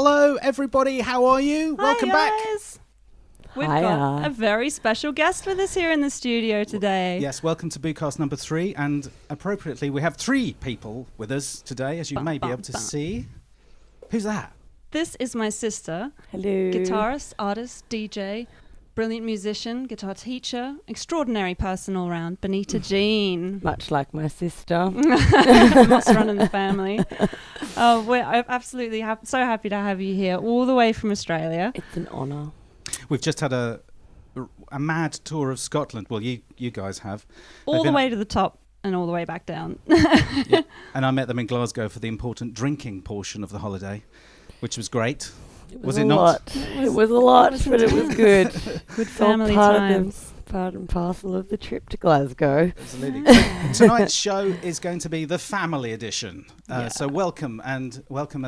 Hello, everybody. How are you? Welcome back. We've got a very special guest with us here in the studio today. Yes, welcome to BOOcast number 3. And appropriately, we have 3 people with us today, as you may be able to see. Who's that? This is my sister. Hello. Guitarist, artist, DJ, brilliant musician, guitar teacher, extraordinary person all round, Bonita Jean. Much like my sister. Must run in the family. We're absolutely so happy to have you here all the way from Australia. It's an honour. We've just had a mad tour of Scotland. Well, you guys have. All the way to the top and all the way back down. Yeah. And I met them in Glasgow for the important drinking portion of the holiday, which was great. Was it not? It was a lot, but it was good. Good family times. Part and parcel of the trip to Glasgow. Absolutely. So tonight's show is going to be the family edition. So welcome and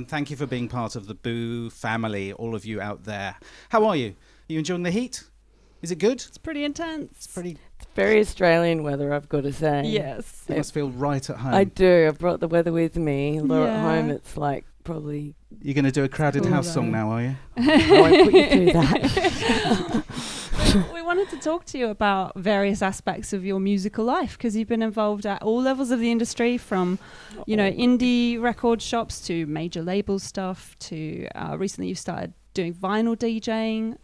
thank you for being part of the Boo family, all of you out there. How are you? Are you enjoying the heat? Is it good? It's pretty intense. It's very Australian weather, I've got to say. Yes. You must feel right at home. I do. I've brought the weather with me. Although at home it's like probably... You're going to do a Crowded House song now, are you? I won't put you through that. We wanted to talk to you about various aspects of your musical life because you've been involved at all levels of the industry, from indie record shops to major label stuff to recently you started doing vinyl DJing,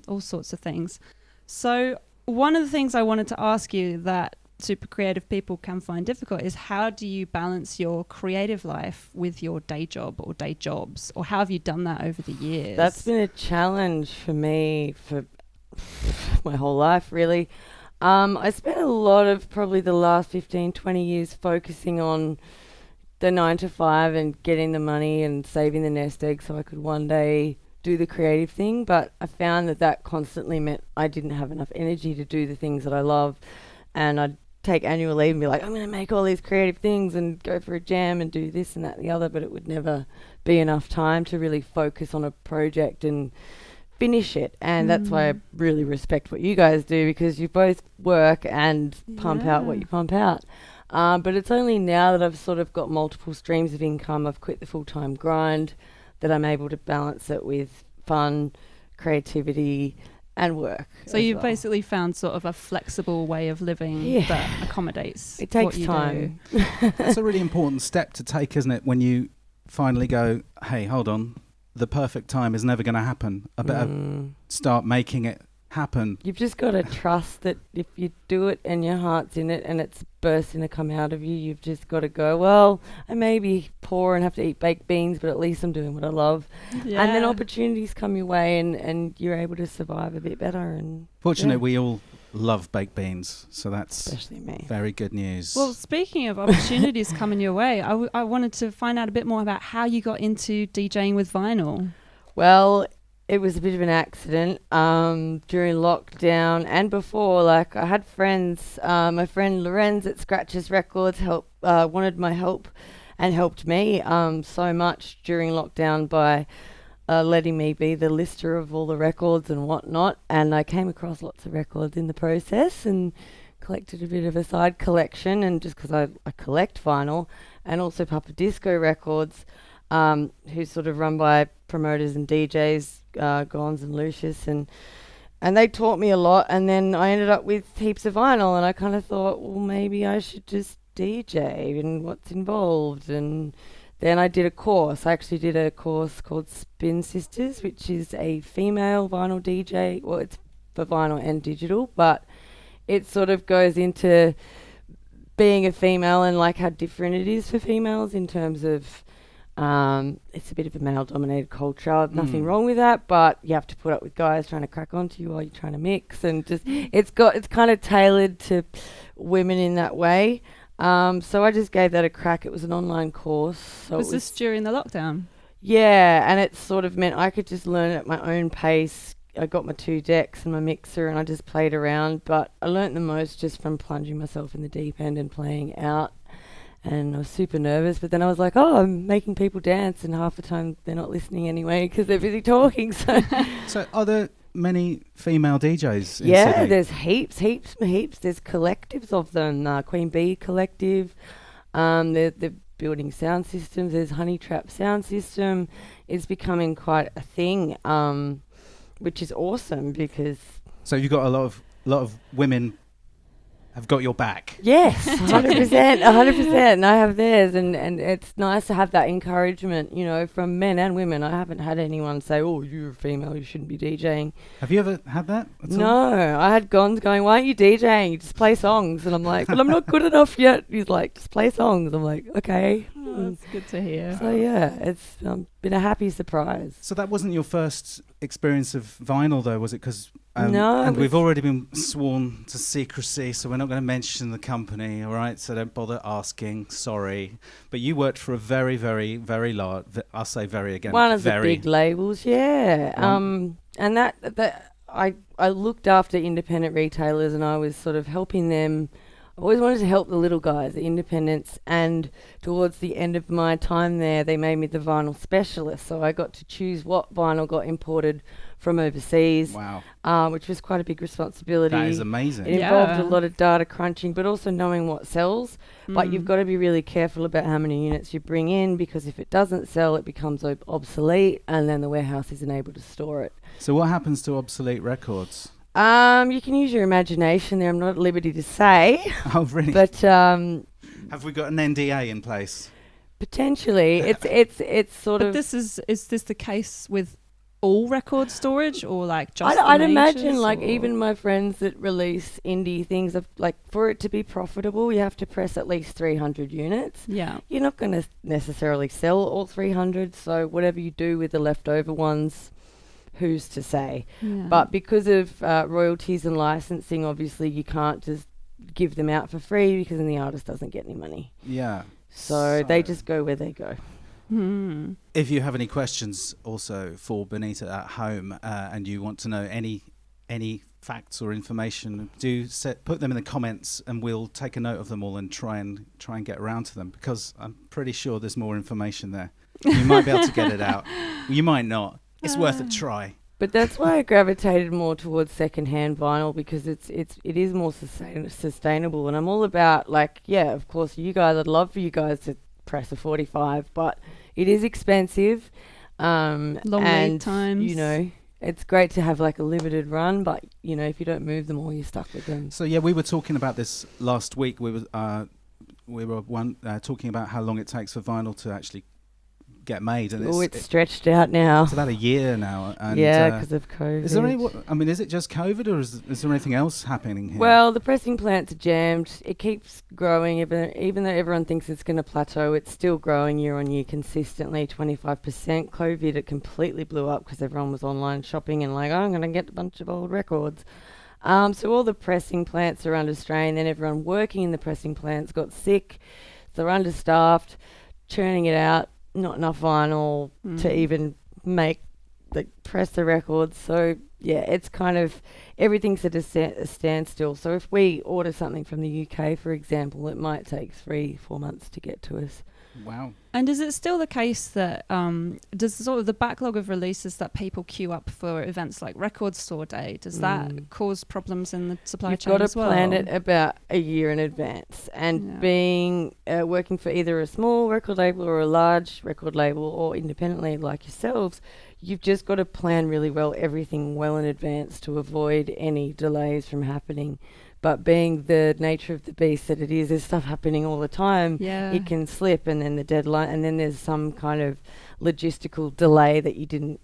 all sorts of things. So one of the things I wanted to ask you that super creative people can find difficult is, how do you balance your creative life with your day job or day jobs, or how have you done that over the years? That's been a challenge for me for my whole life, really. I spent a lot of probably the last 15, 20 years focusing on the 9 to 5 and getting the money and saving the nest egg so I could one day do the creative thing. But I found that constantly meant I didn't have enough energy to do the things that I love. And I'd take annual leave and be like, I'm going to make all these creative things and go for a jam and do this and that and the other, but it would never be enough time to really focus on a project and finish it. And that's why I really respect what you guys do, because you both work and pump out what you pump out. But it's only now that I've sort of got multiple streams of income, I've quit the full-time grind, that I'm able to balance it with fun, creativity, and work. So you've basically found sort of a flexible way of living that accommodates. It takes time. That's a really important step to take, isn't it? When you finally go, hey, hold on, the perfect time is never going to happen. I better start making it happen. You've just got to trust that if you do it and your heart's in it and it's bursting to come out of you, you've just got to go, well, I may be poor and have to eat baked beans, but at least I'm doing what I love. Yeah. And then opportunities come your way and you're able to survive a bit better. And fortunately, we all love baked beans, so that's especially me. Very good news. Well, speaking of opportunities coming your way, I wanted to find out a bit more about how you got into DJing with vinyl. Well, it was a bit of an accident during lockdown and before. Like, I had friends. My friend Lorenz at Scratches Records wanted my help and helped me so much during lockdown by letting me be the lister of all the records and whatnot. And I came across lots of records in the process and collected a bit of a side collection. And just because I collect vinyl, and also Papa Disco Records, who's sort of run by promoters and DJs, Gons and Lucius, and they taught me a lot. And then I ended up with heaps of vinyl, and I kind of thought, well, maybe I should just DJ and what's involved. And then I did a course. I actually did a course called Spin Sisters, which is a female vinyl DJ. Well, it's for vinyl and digital, but it sort of goes into being a female and like how different it is for females in terms of it's a bit of a male-dominated culture. Nothing wrong with that, but you have to put up with guys trying to crack onto you while you're trying to mix, and just it's kind of tailored to women in that way. So I just gave that a crack. It was an online course. So was this during the lockdown? Yeah, and it sort of meant I could just learn at my own pace. I got my 2 decks and my mixer, and I just played around. But I learnt the most just from plunging myself in the deep end and playing out. And I was super nervous, but then I was like, oh, I'm making people dance, and half the time they're not listening anyway because they're busy talking. So are there many female DJs in yeah, Sydney? there's heaps. There's collectives of them. Queen Bee Collective. They're building sound systems. There's Honey Trap sound system. It's becoming quite a thing, which is awesome because... So you've got a lot of women have got your back. Yes, 100%, 100%. And I have theirs, and it's nice to have that encouragement, you know, from men and women. I haven't had anyone say, "Oh, you're a female, you shouldn't be DJing." Have you ever had that at all? No, I had Gons going, "Why aren't you DJing? You just play songs." And I'm like, "Well, I'm not good enough yet." He's like, "Just play songs." I'm like, "Okay." Oh, that's good to hear. So yeah, it's been a happy surprise. So that wasn't your first experience of vinyl, though, was it? Because no, and we've already been sworn to secrecy, so we're not going to mention the company, all right? So don't bother asking. Sorry, but you worked for a very, very, very large. I'll say very again. One of very the big labels, yeah. And that I looked after independent retailers, and I was sort of helping them. I always wanted to help the little guys, the independents, and towards the end of my time there, they made me the vinyl specialist. So I got to choose what vinyl got imported from overseas, which was quite a big responsibility. That is amazing. It involved a lot of data crunching, but also knowing what sells. But you've got to be really careful about how many units you bring in, because if it doesn't sell, it becomes obsolete, and then the warehouse isn't able to store it. So what happens to obsolete records? You can use your imagination there. I'm not at liberty to say. Oh, really? But have we got an NDA in place? Potentially. It's sort but of... is this the case with all record storage, or like just I'd the imagine, majors, like, or? even my friends that release indie things, like, for it to be profitable, you have to press at least 300 units. Yeah. You're not going to necessarily sell all 300, so whatever you do with the leftover ones, who's to say? Yeah. But because of royalties and licensing, obviously you can't just give them out for free, because then the artist doesn't get any money. Yeah. So they just go where they go. If you have any questions also for Bonita at home, and you want to know any facts or information, do put them in the comments, and we'll take a note of them all and try and get around to them, because I'm pretty sure there's more information there. You might be able to get it out. You might not. It's worth a try. But that's why I gravitated more towards secondhand vinyl, because it is more sustainable, and I'm all about, like, yeah, of course, I'd love for you guys to press a 45, but it is expensive. Long lead times. You know, it's great to have like a limited run, but you know, if you don't move them all, you're stuck with them. So yeah, we were talking about this last week. We were talking about how long it takes for vinyl to actually get made, and it's stretched out now. It's about a year now. And because of COVID. Is there is it just COVID, or is there anything else happening here? Well, the pressing plants are jammed. It keeps growing, even though everyone thinks it's going to plateau. It's still growing year on year consistently, 25%. COVID, it completely blew up because everyone was online shopping and like, oh, I'm going to get a bunch of old records. So all the pressing plants are under strain. Then everyone working in the pressing plants got sick. They're understaffed, churning it out. Not enough vinyl to even press the records. So yeah, it's kind of everything's at a standstill. So if we order something from the UK, for example, it might take 3-4 months to get to us. Wow. And is it still the case that does sort of the backlog of releases that people queue up for events like Record Store Day, does that cause problems in the supply chain as well? You've got to plan it about a year in advance. And being working for either a small record label or a large record label, or independently like yourselves, you've just got to plan really well, everything well in advance to avoid any delays from happening. But being the nature of the beast that it is, there's stuff happening all the time. Yeah. It can slip, and then the deadline, and then there's some kind of logistical delay that you didn't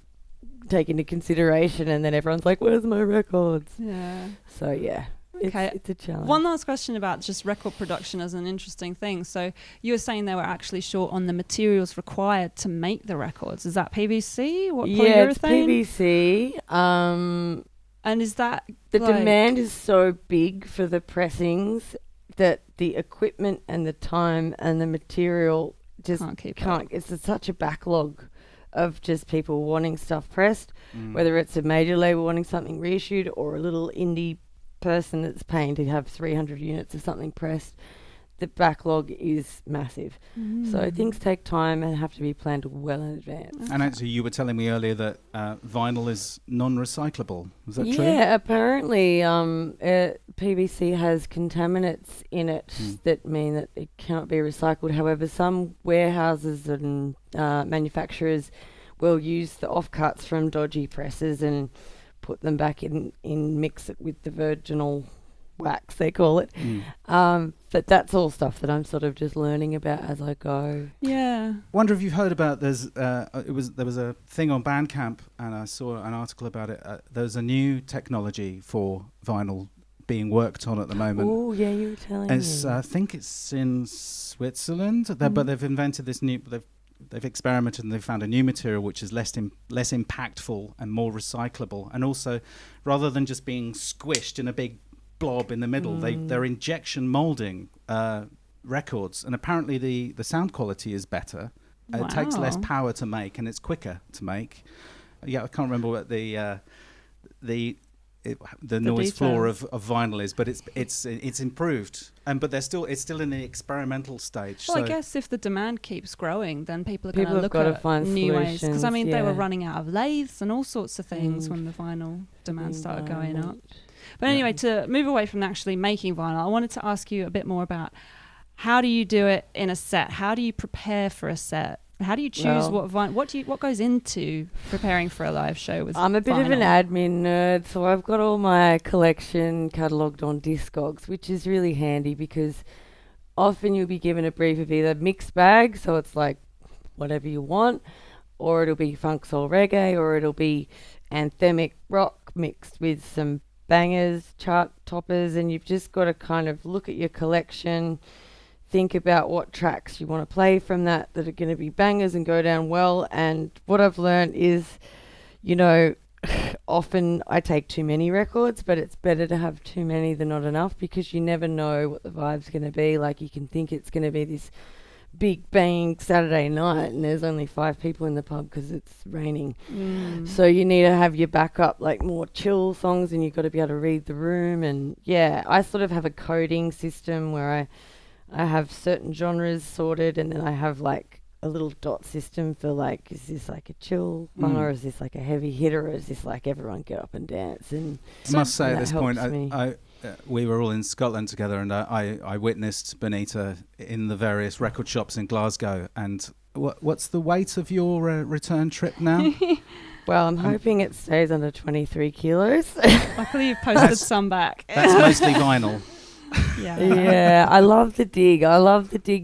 take into consideration, and then everyone's like, where's my records? Yeah. So, yeah. Okay. It's a challenge. One last question about just record production as an interesting thing. So you were saying they were actually short on the materials required to make the records. Is that PVC? What, yeah, it's polyurethane? PVC. And is that the demand is so big for the pressings that the equipment and the time and the material just can't. It's such a backlog of just people wanting stuff pressed, whether it's a major label wanting something reissued or a little indie person that's paying to have 300 units of something pressed. the backlog is massive. So things take time and have to be planned well in advance. And actually, you were telling me earlier that vinyl is non-recyclable. Is that true? Yeah, apparently PVC has contaminants in it that mean that it cannot be recycled. However, some warehouses and manufacturers will use the offcuts from dodgy presses and put them back in mix it with the virginal wax, they call it. But that's all stuff that I'm sort of just learning about as I go. Yeah. Wonder if you've heard about there was a thing on Bandcamp, and I saw an article about it. There's a new technology for vinyl being worked on at the moment. Oh, yeah, you were telling me. I think it's in Switzerland, but they've invented this new. They've experimented and they've found a new material which is less impactful and more recyclable, and also rather than just being squished in a big blob in the middle, they're injection molding records, and apparently the sound quality is better. Wow. It takes less power to make, and it's quicker to make. Yeah, I can't remember what the noise floor of vinyl is, but it's improved. But it's still in the experimental stage. Well, so I guess if the demand keeps growing, then people are People going to have look gotta at find new ways. Because I solutions, mean, they were yeah. running out of lathes and all sorts of things when the vinyl demand started going up. But anyway, to move away from actually making vinyl, I wanted to ask you a bit more about how do you do it in a set? How do you prepare for a set? How do you choose what goes into preparing for a live show with I'm a bit vinyl? of an admin nerd, so I've got all my collection catalogued on Discogs, which is really handy because often you'll be given a brief of either mixed bag, so it's like whatever you want, or it'll be funk soul reggae, or it'll be anthemic rock mixed with some bangers, chart toppers, and you've just got to kind of look at your collection, think about what tracks you want to play from that are going to be bangers and go down well. And what I've learned is, often I take too many records, but it's better to have too many than not enough, because you never know what the vibe's going to be. Like, you can think it's going to be this big bang Saturday night and there's only 5 people in the pub because it's raining. So you need to have your backup, like more chill songs, and you've got to be able to read the room. And yeah, I sort of have a coding system where I have certain genres sorted, and then I have like a little dot system for like, is this like a chill one, or is this like a heavy hitter, or is this like everyone get up and dance? And I must say at this point, I we were all in Scotland together, and I witnessed Bonita in the various record shops in Glasgow. And what's the weight of your return trip now? Well, I'm hoping it stays under 23 kilos. Luckily, you've posted some back. That's mostly vinyl. Yeah, I love the dig.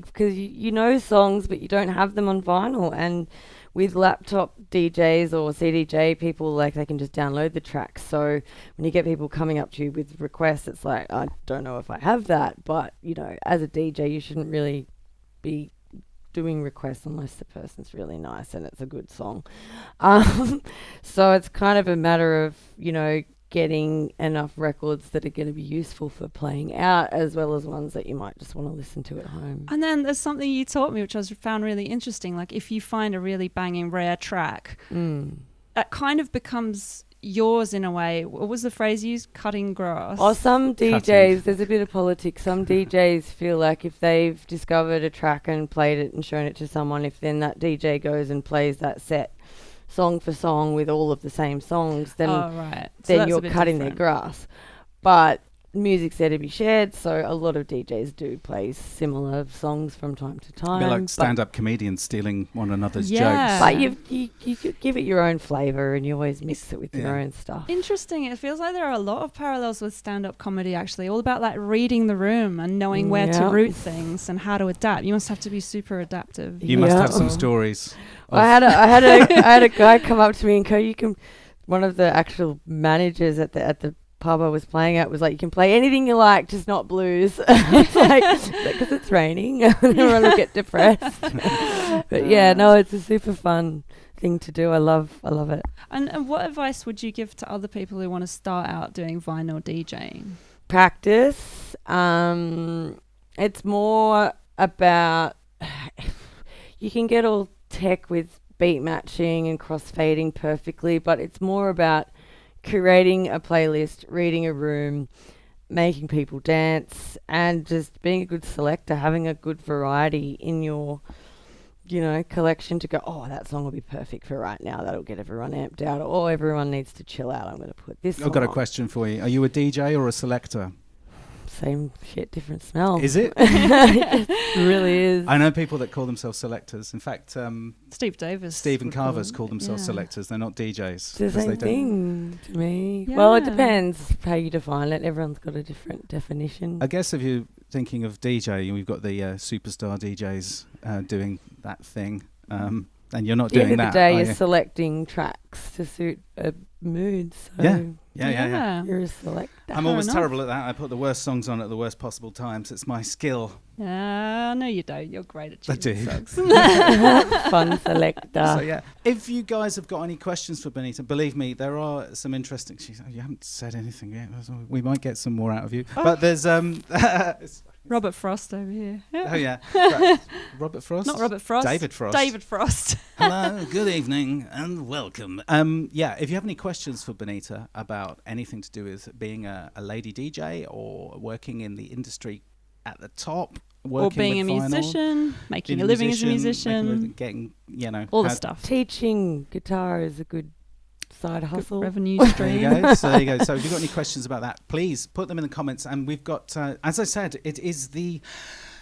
Because you know songs, but you don't have them on vinyl. And with laptop DJs or CDJ people, like, they can just download the tracks. So when you get people coming up to you with requests, it's like, I don't know if I have that. But, as a DJ, you shouldn't really be doing requests unless the person's really nice and it's a good song. So it's kind of a matter of, getting enough records that are going to be useful for playing out, as well as ones that you might just want to listen to at home. And then there's something you taught me, which I found really interesting. Like, if you find a really banging rare track, that kind of becomes yours in a way. What was the phrase you used? Cutting grass. Or some DJs, there's a bit of politics. Some DJs feel like if they've discovered a track and played it and shown it to someone, if then that DJ goes and plays that set song for song with all of the same songs, then then you're cutting their grass. But music's there to be shared, so a lot of DJs do play similar songs from time to time. A bit like stand-up comedians stealing one another's jokes. But you give it your own flavour, and you always mix it with your own stuff. Interesting. It feels like there are a lot of parallels with stand-up comedy, actually, all about like reading the room and knowing where to root things and how to adapt. You must have to be super adaptive. You must have some stories. I had a guy come up to me and go, one of the actual managers at the pub I was playing at was like, you can play anything you like, just not blues. It's like, because it's raining, everyone will get depressed. But yeah, no, it's a super fun thing to do. I love it. And what advice would you give to other people who want to start out doing vinyl DJing? Practice. It's more about, you can get all tech with beat matching and crossfading perfectly, but it's more about curating a playlist, reading a room, making people dance, and just being a good selector, having a good variety in your, collection to go, oh, that song will be perfect for right now. That'll get everyone amped out. Or everyone needs to chill out. I'm going to put this I've got a on. question for you. Are you a DJ or a selector? Same shit, different smell. Is it? It really is. I know people that call themselves selectors. In fact, Stephen Carver's call themselves selectors. They're not DJs. It's the same they thing to me. Yeah. Well, it depends how you define it. Everyone's got a different definition. I guess if you're thinking of DJ, we've got the superstar DJs doing that thing, and you're not doing that. At the end of the day, you're selecting tracks to suit a mood. So Yeah. you're a selector. I'm always terrible at that. I put the worst songs on at the worst possible times. It's my skill. No, you don't. You're great at choosing songs. Fun selector. So yeah, if you guys have got any questions for Bonita, believe me, there are some interesting. You haven't said anything yet. We might get some more out of you. But there's Robert Frost over here. Oh yeah, Robert Frost. Not Robert Frost. David Frost. David Frost. Hello, good evening, and welcome. If you have any questions for Bonita about anything to do with being a lady DJ or working in the industry at the top, or being a musician, making a living as a musician, getting all the stuff. Teaching guitar is a good side hustle, revenue stream. There you go. So if you've got any questions about that, please put them in the comments. And we've got, as I said, it is the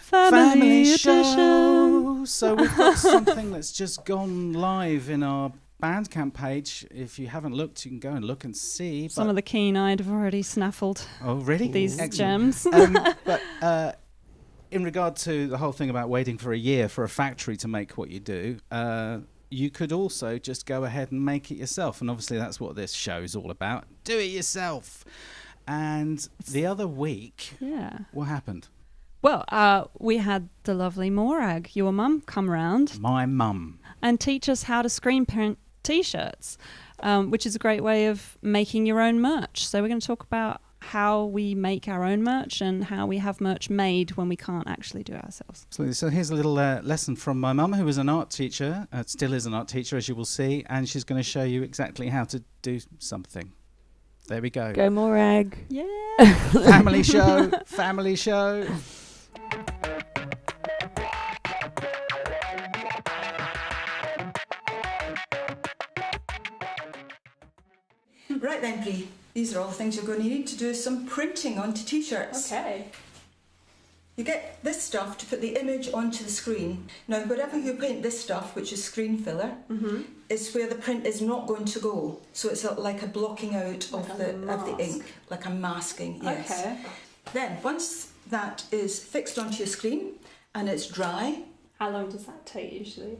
family show. So we've got something that's just gone live in our Bandcamp page. If you haven't looked, you can go and look and see. Some of the keen-eyed have already snaffled. Oh, really? These gems. But in regard to the whole thing about waiting for a year for a factory to make what you do, you could also just go ahead and make it yourself. And obviously that's what this show is all about. Do it yourself. And the other week, what happened? Well, we had the lovely Morag, your mum, come round. My mum. And teach us how to screen print T-shirts, which is a great way of making your own merch. So we're going to talk about how we make our own merch and how we have merch made when we can't actually do it ourselves. So here's a little lesson from my mum, who was an art teacher, still is an art teacher, as you will see, and she's going to show you exactly how to do something. There we go. Go Morag. Yeah. Family show. Family show. Right then, Bree, these are all the things you're going to need to do some printing onto T-shirts. Okay. You get this stuff to put the image onto the screen. Now, wherever you paint this stuff, which is screen filler, is where the print is not going to go. So it's like a blocking out of the ink, like a masking, yes. Okay. Then, once that is fixed onto your screen and it's dry... How long does that take usually?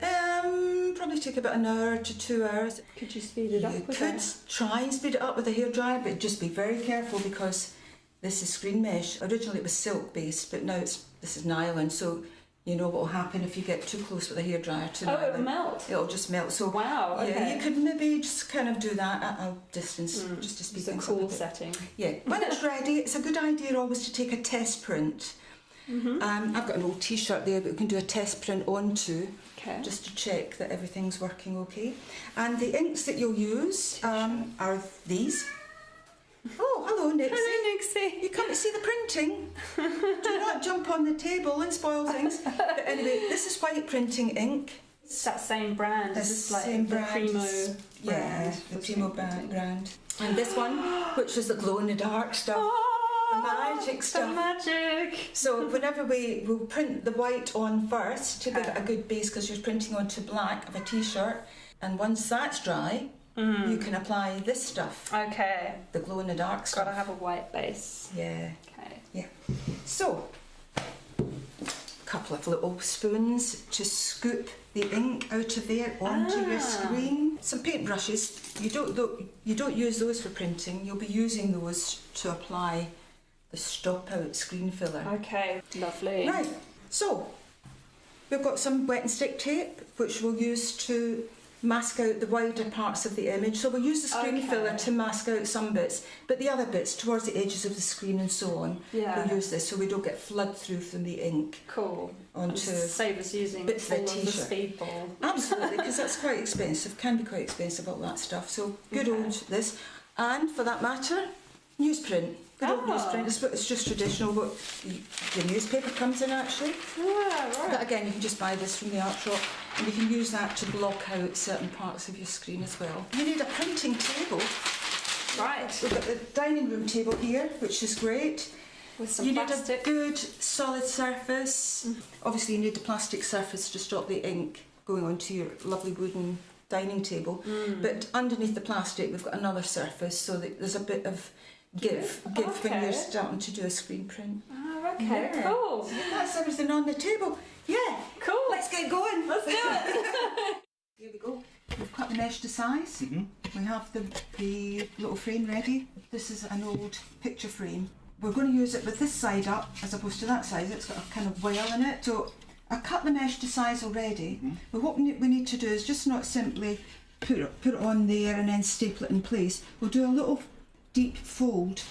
Probably take about an hour to 2 hours. Could you speed it up with You could try and speed it up with a hairdryer, but just be very careful because this is screen mesh. Originally it was silk based, but now this is nylon, so you know what will happen if you get too close with a hairdryer to nylon. It'll melt. It'll just melt. So wow, okay. Yeah, you could maybe just kind of do that at a distance, just to speed it's a things cool up a bit. setting. Yeah, when it's ready, it's a good idea always to take a test print. I've got an old T-shirt there that we can do a test print onto, just to check that everything's working okay. And the inks that you'll use are these. Oh, hello, Nixie. Hello, Nixie. You come to see the printing. Do not jump on the table and spoil things. But anyway, this is white printing ink. It's that same brand. This Is this like same the brand. Primo Yeah, brand? the Primo brand. And this one, which is the glow-in-the-dark stuff. The magic stuff. The magic. So whenever we'll print the white on first to give it a good base because you're printing onto black of a T-shirt, and once that's dry, you can apply this stuff. Okay. The glow-in-the-dark stuff. Gotta have a white base. Yeah. Okay. Yeah. So, a couple of little spoons to scoop the ink out of there onto your screen. Some paintbrushes. You don't use those for printing. You'll be using those to apply the stop out screen filler. Okay, lovely. Right, so we've got some wet and stick tape which we'll use to mask out the wider parts of the image. So we'll use the screen filler to mask out some bits, but the other bits towards the edges of the screen and so on, we'll use this so we don't get flood through from the ink. Cool. Onto save us using bits all of the of the T-shirt. speedball. Absolutely, because that's quite expensive, can be quite expensive, all that stuff. So good old this. And for that matter, Newsprint. Good old newsprint. It's just traditional, but the newspaper comes in actually. Right. But again, you can just buy this from the art shop, and you can use that to block out certain parts of your screen as well. You need a printing table. Right. We've got the dining room table here, which is great. With some You plastic. need a good solid surface. Obviously you need the plastic surface to stop the ink going onto your lovely wooden dining table. But underneath the plastic we've got another surface so that there's a bit of give when you're starting to do a screen print. Oh, okay, cool. So that's everything on the table. Yeah, Cool. let's get going. Let's do it. Here we go. We've cut the mesh to size. We have the little frame ready. This is an old picture frame. We're going to use it with this side up as opposed to that side. It's got a kind of well in it. So I cut the mesh to size already. But what we need to do is just not simply put it on there and then staple it in place. We'll do a little deep fold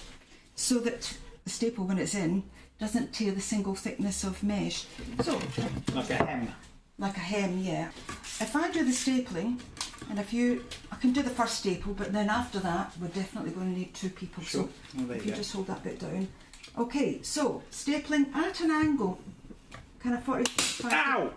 so that the staple, when it's in, doesn't tear the single thickness of mesh. So Like a hem. like a hem, yeah. If I do the stapling, and I can do the first staple, but then after that we're definitely going to need two people. Sure. So Well, there if you you go. just hold that bit down. Okay, so stapling at an angle, kind of 45. Ow!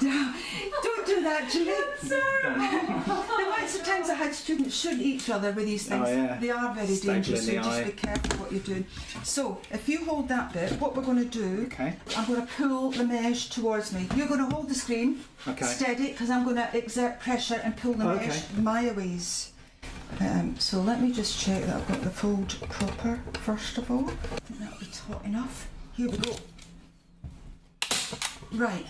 Don't do that, Julie. The amount of times I had students shoot each other with these things, Oh, yeah. they are very Stapling dangerous, so the just eye. be careful what you're doing. So, if you hold that bit, what we're going to do, Okay. I'm going to pull the mesh towards me. You're going to hold the screen Okay. steady, because I'm going to exert pressure and pull the mesh my ways. So let me just check that I've got the fold proper, first of all. I think that'll be taut enough. Here we go. Right,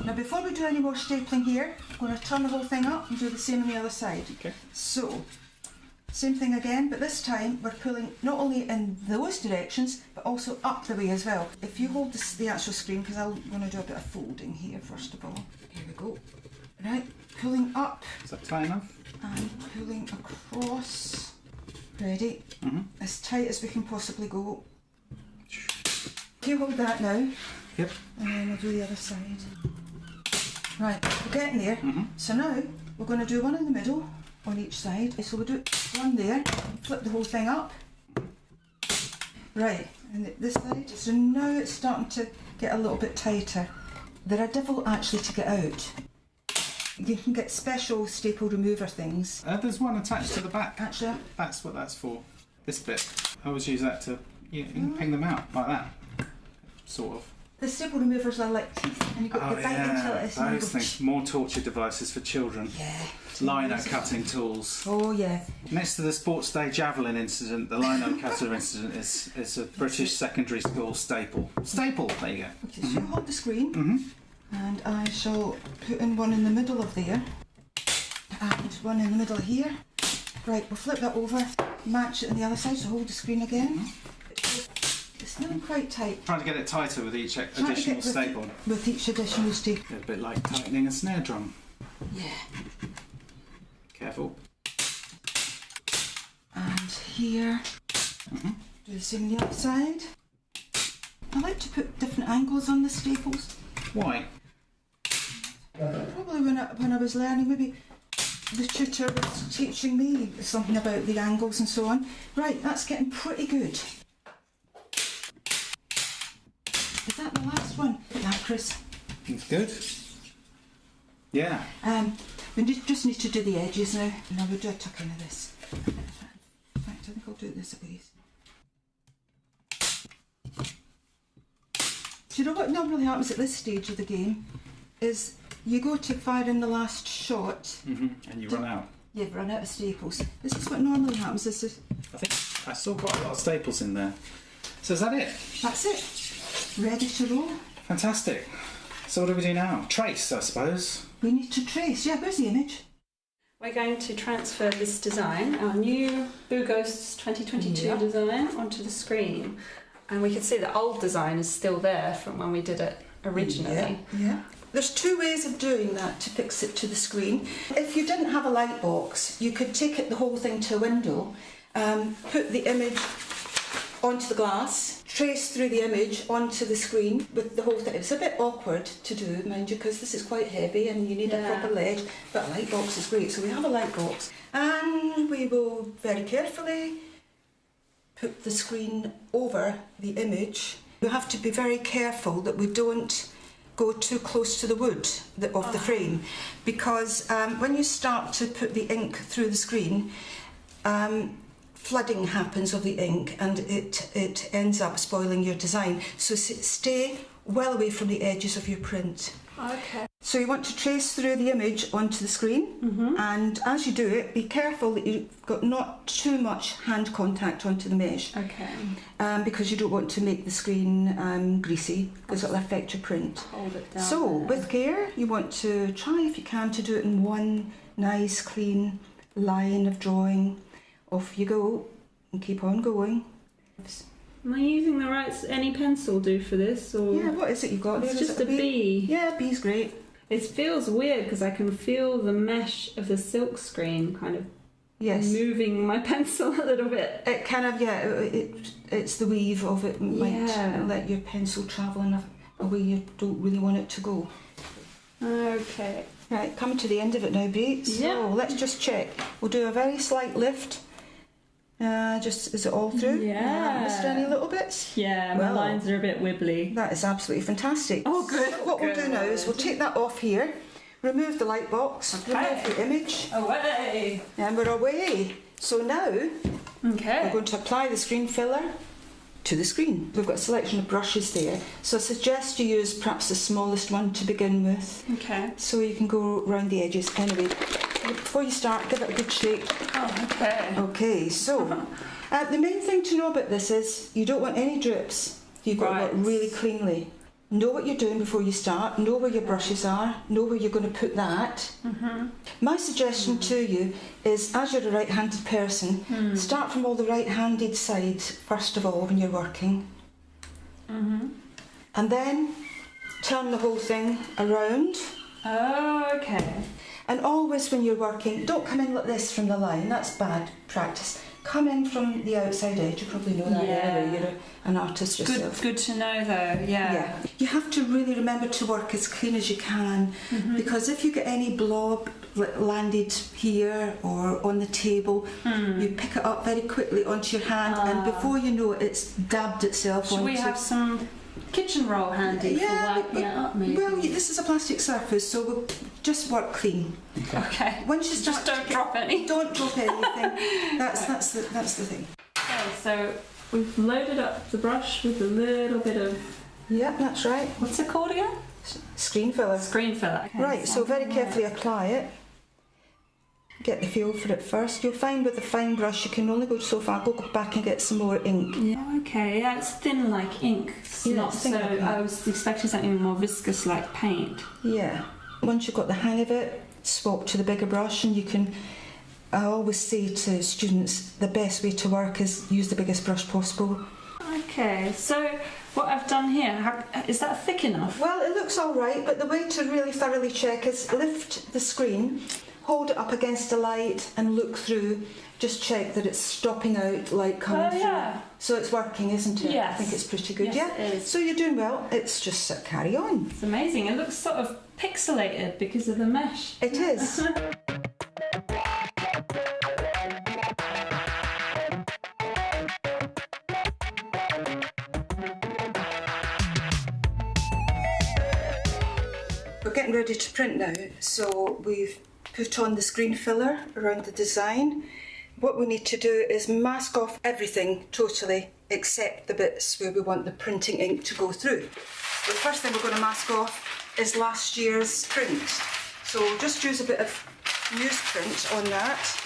now before we do any more stapling here, I'm going to turn the whole thing up and do the same on the other side. Okay. So, same thing again, but this time we're pulling not only in those directions, but also up the way as well. If you hold the actual screen, because I'm going to do a bit of folding here first of all. Here we go. Right, pulling up Is that tight enough? and pulling across. Ready? As tight as we can possibly go. You hold that now. Yep. And then we'll do the other side. Right, we're getting there. So now we're going to do one in the middle on each side. So we'll do one there, flip the whole thing up. Right, and this side. So now it's starting to get a little bit tighter. They're a devil actually to get out. You can get special staple remover things. There's one attached to the back. Actually, That's what that's for. This bit. I always use that to you can ping them out like that. Sort of. the staple removers are like teeth, and you got the bite into it. and you those go, things. More torture devices for children. Yeah. Lino cutting tools. Oh yeah. Next to the Sports Day javelin incident, the lino cutter incident is a British secondary school staple. Staple, there you go. Okay, so you hold the screen, and I shall put in one in the middle of there, and one in the middle here. Right, we'll flip that over, match it on the other side, so hold the screen again. It's feeling quite tight. Trying to get it tighter with each Trying to additional get with- staple. With each additional staple. A bit like tightening a snare drum. Yeah. Careful. And here, do the same on the other side. I like to put different angles on the staples. Why? Probably when I was learning, maybe the tutor was teaching me something about the angles and so on. Right, that's getting pretty good. Is that the last one? Yeah, Chris. It's good. Yeah. We just need to do the edges now. Now we'll do a tuck into this. In fact, I think I'll do it this way. Do you know what normally happens at this stage of the game? Is you go to fire in the last shot, And you run out. you've run out of staples. This is what normally happens. This is, I think I saw quite a lot of staples in there. So is that it? that's it. Ready to roll. Fantastic. So what do we do now? Trace, I suppose. We need to trace. Yeah, where's the image? We're going to transfer this design, our new BOOcast 2022 Yeah. design, onto the screen. And we can see the old design is still there from when we did it originally. Yeah. There's two ways of doing that to fix it to the screen. If you didn't have a light box, you could take it the whole thing to a window, put the image onto the glass, trace through the image onto the screen with the whole thing. It's a bit awkward to do, mind you, because this is quite heavy and you need a proper ledge, but a light box is great. So we have a light box, and we will very carefully put the screen over the image, we have to be very careful that we don't go too close to the wood of the frame, because when you start to put the ink through the screen, flooding happens of the ink and it ends up spoiling your design. So stay well away from the edges of your print. Okay. So you want to trace through the image onto the screen, and as you do it, be careful that you've got not too much hand contact onto the mesh. Okay. Because you don't want to make the screen greasy, because it'll affect your print. Hold it down. So with care, you want to try, if you can, to do it in one nice clean line of drawing. Off you go, and keep on going. Am I using the right, any pencil do for this? Or Yeah, what is it you got? it's There, is just it a B. Yeah, B's great. It feels weird because I can feel the mesh of the silk screen kind of Yes. moving my pencil a little bit. It kind of, yeah, it's the weave of it might Yeah. let your pencil travel in a way you don't really want it to go. Okay. Right, coming to the end of it now, Brie. So Yeah. let's just check. We'll do a very slight lift. Just, is it all through? Yeah. Missed any little bits? Yeah, my Well, lines are a bit wibbly. That is absolutely fantastic. Oh, good. So what we'll do now is we'll take that off here, remove the light box, Okay. remove the image, Away. and we're away. So now Okay. we're going to apply the screen filler to the screen. We've got a selection of brushes there, so I suggest you use perhaps the smallest one to begin with, Okay. so you can go around the edges. Anyway, before you start, give it a good shake. Oh, okay. Okay, so the main thing to know about this is you don't want any drips. You've got to Right. work really cleanly. Know what you're doing before you start, know where your brushes are, know where you're going to put that. My suggestion to you is, as you're a right-handed person, start from all the right-handed sides first of all when you're working. And then turn the whole thing around. Oh, okay. And always when you're working, don't come in like this from the line, that's bad practice. Come in from the outside edge, you probably know that anyway, you're an artist yourself. Good to know though, yeah. You have to really remember to work as clean as you can, because if you get any blob landed here or on the table, you pick it up very quickly onto your hand, and before you know it, it's dabbed itself Should onto... we have some kitchen roll handy for wiping it up maybe? Well, this is a plastic surface, so we'll just work clean. Okay. Once you start, Just don't drop any. Don't drop anything. That's the thing. Okay, so we've loaded up the brush with a little bit of, Yeah, that's right. what's it called again? Screen filler. Screen filler. Okay, Right, so very carefully apply it. Get the feel for it first. You'll find with a fine brush you can only go so far. Go back and get some more ink. Yeah, okay, yeah, it's thin like ink. It's Yeah, not it's thin so, like ink. I was expecting something more viscous like paint. Yeah. Once you've got the hang of it, swap to the bigger brush, and you can... I always say to students, the best way to work is use the biggest brush possible. Okay, so what I've done here, is that thick enough? Well, it looks all right, but the way to really thoroughly check is lift the screen, hold it up against the light and look through. Just check that it's stopping out, light coming through. Yeah. So it's working, isn't it? Yes. I think it's pretty good, Yes, yeah? it is. So you're doing well. It's just carry on. It's amazing. It looks sort of pixelated because of the mesh. It is. We're getting ready to print now, so we've put on the screen filler around the design. What we need to do is mask off everything totally except the bits where we want the printing ink to go through. The first thing we're going to mask off is last year's print. So just use a bit of newsprint on that.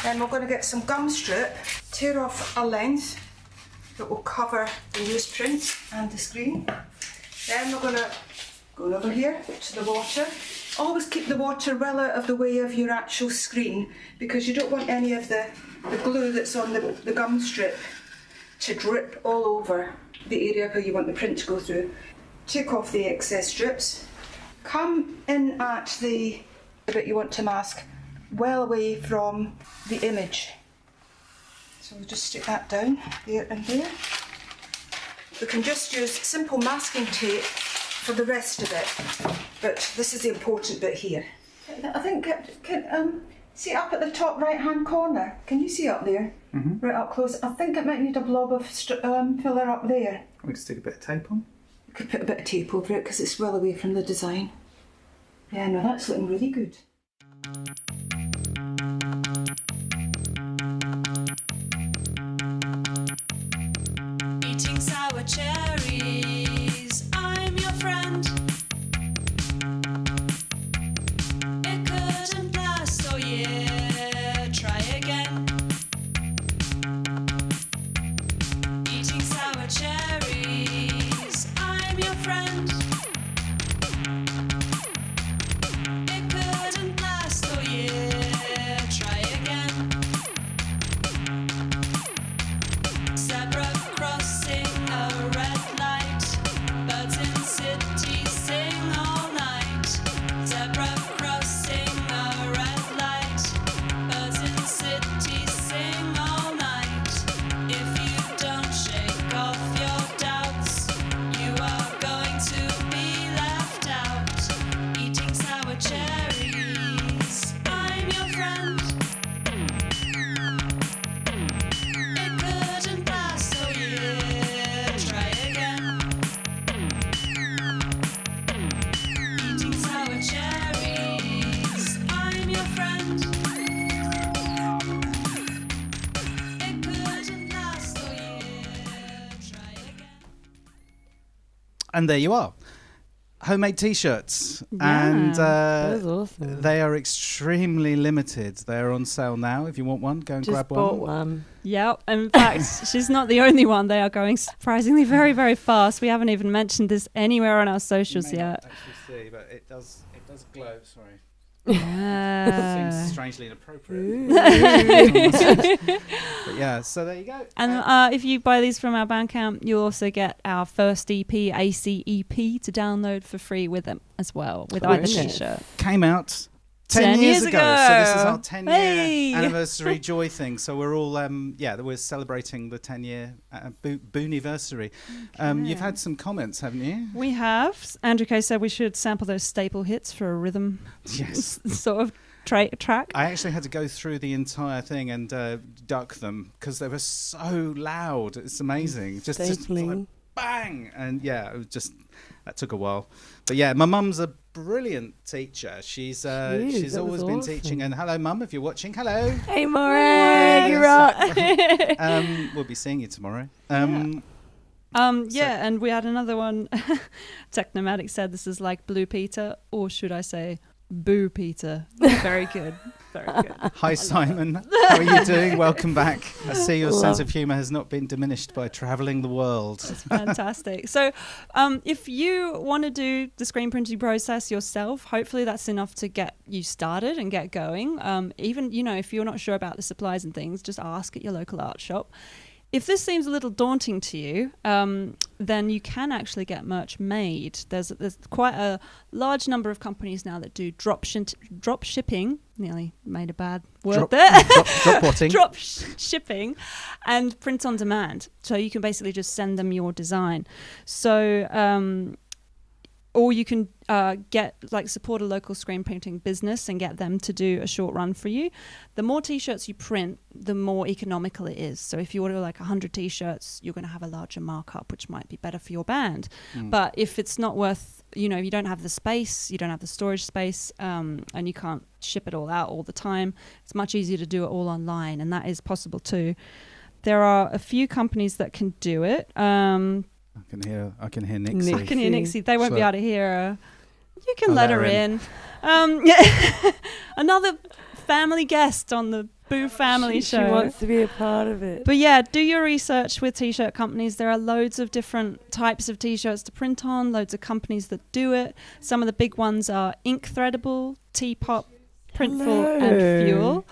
Then we're going to get some gum strip, tear off a length that will cover the newsprint and the screen. Then we're going to go over here to the water. Always keep the water well out of the way of your actual screen, because you don't want any of the glue that's on the gum strip to drip all over the area where you want the print to go through. Take off the excess strips. Come in at the bit you want to mask well away from the image. So we'll just stick that down there and there. We can just use simple masking tape for the rest of it, but this is the important bit here. I think See up at the top right-hand corner? Can you see up there? Mm-hmm. Right up close. I think it might need a blob of filler up there. We can stick a bit of tape on. We could put a bit of tape over it because it's well away from the design. Yeah, no, that's looking really good. Eating sour cherries, I'm your friend. It couldn't last all year, try again. Eating sour cherries, I'm your friend. It couldn't last all year, try again. Zebra crossing a red light, birds in city sing all night. Zebra crossing a red light, birds in city sing all night. If you don't shake off your doubts, you are going to be left out. Eating sour cherries, I'm your friend. It couldn't last all year, try again. Eating sour cherries, I'm your friend. It couldn't last all year, try again. And there you are. Homemade t-shirts. Yeah. And That was awesome. they are extremely limited. They're on sale now. If you want one, go and Just grab bought one. one. Yep. In fact, she's not the only one. They are going surprisingly very, very fast. We haven't even mentioned this anywhere on our socials You may yet. not actually see, but it does glow. Sorry. Yeah. Seems strangely inappropriate. But yeah, so there you go. And if you buy these from our Bandcamp, you'll also get our first EP, AC EP, to download for free with them as well, with either Goodness. t-shirt. Came out 10 10 years years ago. So this is our ago. 10-year Hey. anniversary joy thing. So we're all, we're celebrating the 10-year Booniversary. You've had some comments, haven't you? We have. Andrew Kay said we should sample those staple hits for a rhythm Yes. sort of track. I actually had to go through the entire thing and duck them because they were so loud. It's amazing. Just Stapling. like bang. And yeah, it was just, that took a while. But yeah, my mum's a brilliant teacher. She's that always was been awesome. teaching. And hello, Mum, if you're watching. Hello. Hey, Maureen, you rock. We'll be seeing you tomorrow. And we had another one. Technomatic said this is like Blue Peter, or should I say Boo Peter. Very good. Very good. Hi, Simon. How are you doing? Welcome back. I see your sense Love- of humour has not been diminished by travelling the world. Fantastic. So if you want to do the screen printing process yourself, hopefully that's enough to get you started and get going. Even, if you're not sure about the supplies and things, just ask at your local art shop. If this seems a little daunting to you, then you can actually get merch made. There's quite a large number of companies now that do drop shipping. Nearly made a bad word there. Drop-watting. Shipping and print on demand. So you can basically just send them your design. So or you can support a local screen printing business and get them to do a short run for you. The more t-shirts you print, the more economical it is. So if you order like 100 t-shirts, you're going to have a larger markup, which might be better for your band. But if it's not worth, you don't have the space, you don't have the storage space, and you can't ship it all out all the time, it's much easier to do it all online, and that is possible too. There are a few companies that can do it. I can hear Nixie. I can hear Nixie. They won't be So- able to hear her. You can I'll let her in. Another family guest on the Boo Family She Show. wants to be a part of it. But yeah, do your research with t-shirt companies. There are loads of different types of t-shirts to print on, loads of companies that do it. Some of the big ones are Ink Threadable, T-Pop, Printful, and Fuel.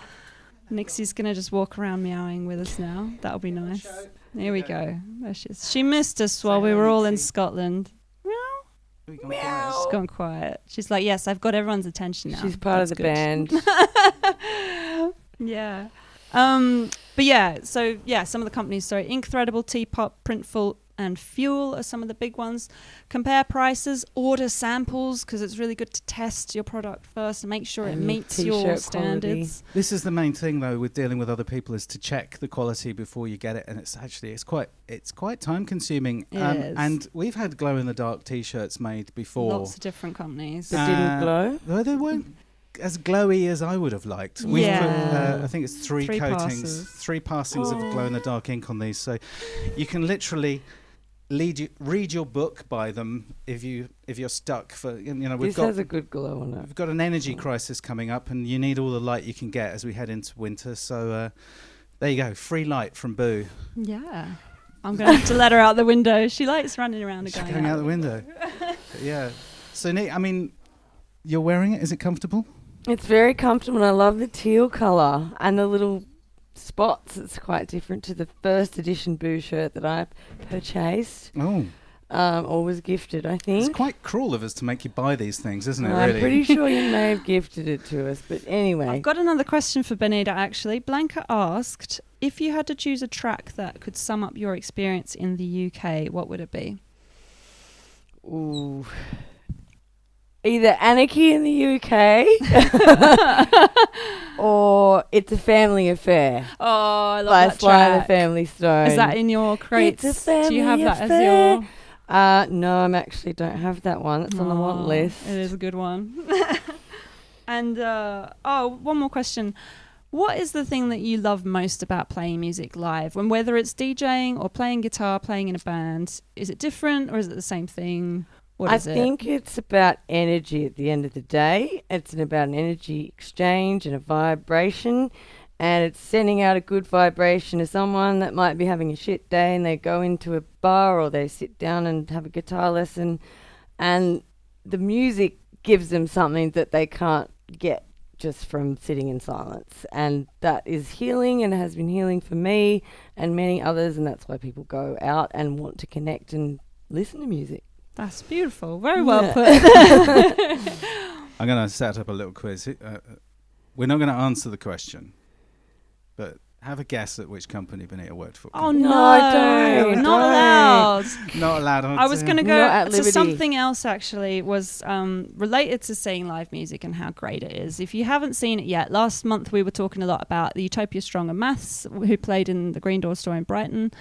Nixie's going to just walk around meowing with us now. That'll be nice. There we go. There she is. She missed us while we were all in Scotland. Meow. She's gone quiet. She's like, yes, I've got everyone's attention now. She's part of the That's good. band. Yeah. But yeah, so yeah, some of the companies, Ink Threadable, T-Pop, Printful, and Fuel are some of the big ones. Compare prices, order samples, because it's really good to test your product first and make sure it And meets t-shirt your standards. This is the main thing, though, with dealing with other people, is to check the quality before you get it, and it's quite time consuming. It is. And we've had glow in the dark T-shirts made before. Lots of different companies. That didn't glow? Well, they weren't as glowy as I would have liked. We've put, I think it's three coatings, passes. 3 passings of glow in the dark ink on these, so you can literally read your book by them if you're stuck for This has a good glow on it. we've got an energy crisis coming up, and you need all the light you can get as we head into winter. So there you go, free light from Boo. Yeah. I'm going to have to let her out the window. She likes running around and She's going going out the window. Yeah. So Nick, I mean, you're wearing it. Is it comfortable? It's very comfortable, and I love the teal colour and the little spots. It's quite different to the first edition Boo shirt that I purchased. Oh, Or was gifted, I it's think. quite cruel of us to make you buy these things, isn't it? I'm Really? pretty sure you may have gifted it to us, but anyway. I've got another question for Bonita, actually. Blanca asked, if you had to choose a track that could sum up your experience in the UK, what would it be? Ooh. Either Anarchy in the UK or It's a Family Affair Oh, I love by that Sly and the track. Family Stone. Is that in your crates? It's a Do you have family that affair. as your... No, I'm actually don't have that one. It's on the want Oh, list. It is a good one. And, one more question. What is the thing that you love most about playing music live? And whether it's DJing or playing guitar, playing in a band, is it different or is it the same thing? What I is it? think it's about energy at the end of the day. It's about an energy exchange and a vibration, and it's sending out a good vibration to someone that might be having a shit day and they go into a bar or they sit down and have a guitar lesson, and the music gives them something that they can't get just from sitting in silence. And that is healing, and has been healing for me and many others, and that's why people go out and want to connect and listen to music. That's beautiful. Very well put. I'm going to set up a little quiz. We're not going to answer the question, but have a guess at which company Bonita worked for. Oh, No, not don't. allowed. Not allowed. I was going to Not go at to liberty. something else, actually, was related to seeing live music and how great it is. If you haven't seen it yet, last month we were talking a lot about the Utopia Strong and Maths, who played in the Green Door store in Brighton.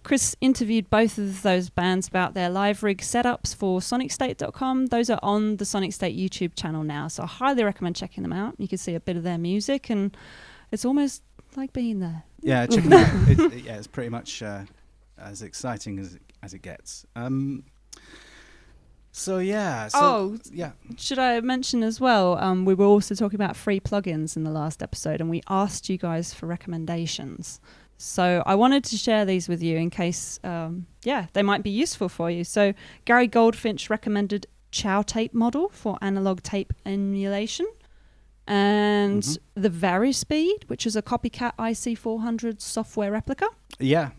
Chris interviewed both of those bands about their live rig setups for sonicstate.com. Those are on the Sonic State YouTube channel now, so I highly recommend checking them out. You can see a bit of their music, and it's almost like being there. Yeah, check it out. It's pretty much as exciting as it gets. Yeah. Should I mention as well, we were also talking about free plugins in the last episode, and we asked you guys for recommendations. So I wanted to share these with you in case, they might be useful for you. So Gary Goldfinch recommended Chow Tape Model for analog tape emulation, and the Varispeed, which is a copycat IC400 software replica. Yeah,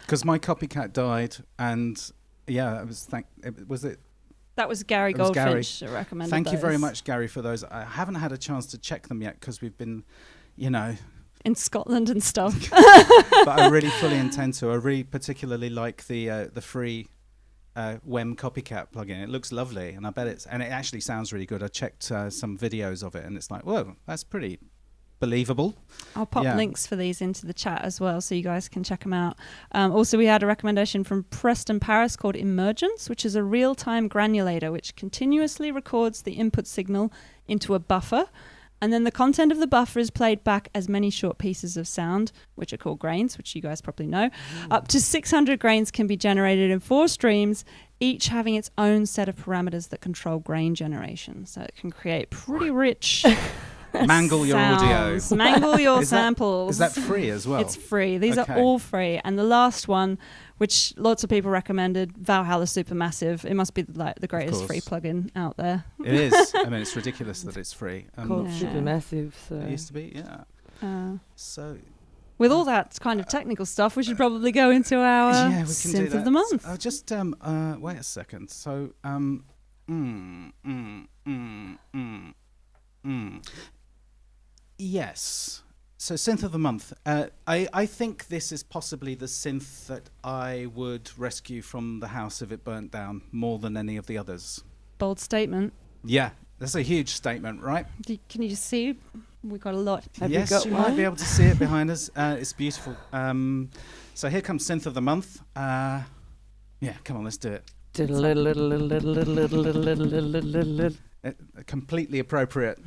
because my copycat died, and yeah, was it. That was Gary It was Gary. Goldfinch that recommended Thank you very those. much, Gary, for those. I haven't had a chance to check them yet because we've been, In Scotland and stuff. but I really fully intend to. I really particularly like the free WEM copycat plugin. It looks lovely, and I bet it actually sounds really good. I checked some videos of it, and it's like, whoa, that's pretty believable. I'll pop Yeah. links for these into the chat as well, so you guys can check them out. Also, we had a recommendation from Preston Paris called Emergence, which is a real-time granulator which continuously records the input signal into a buffer, and then the content of the buffer is played back as many short pieces of sound, which are called grains, which you guys probably know. Up to 600 grains can be generated in 4 streams, each having its own set of parameters that control grain generation. So it can create pretty rich Mangle your audio. sounds. Mangle your Is that- samples. Is that free as well? It's free. These Okay. are all free. And the last one, which lots of people recommended, Valhalla Supermassive. It must be the greatest free course. plugin out there. It is. I mean, it's ridiculous that it's free. Called Yeah. Supermassive. So It used to be, yeah. So With all that kind of technical stuff, we should probably go into our yeah, we can do synth that. of the month. Just wait a second. So yes, So synth of the month. I think this is possibly the synth that I would rescue from the house if it burnt down more than any of the others. Bold statement. Yeah, that's a huge statement, right? Can you just see? We've got a lot. Have yes, you got might one? be able to see it behind us. It's beautiful. So here comes synth of the month. Yeah, come on, let's do it. Completely appropriate.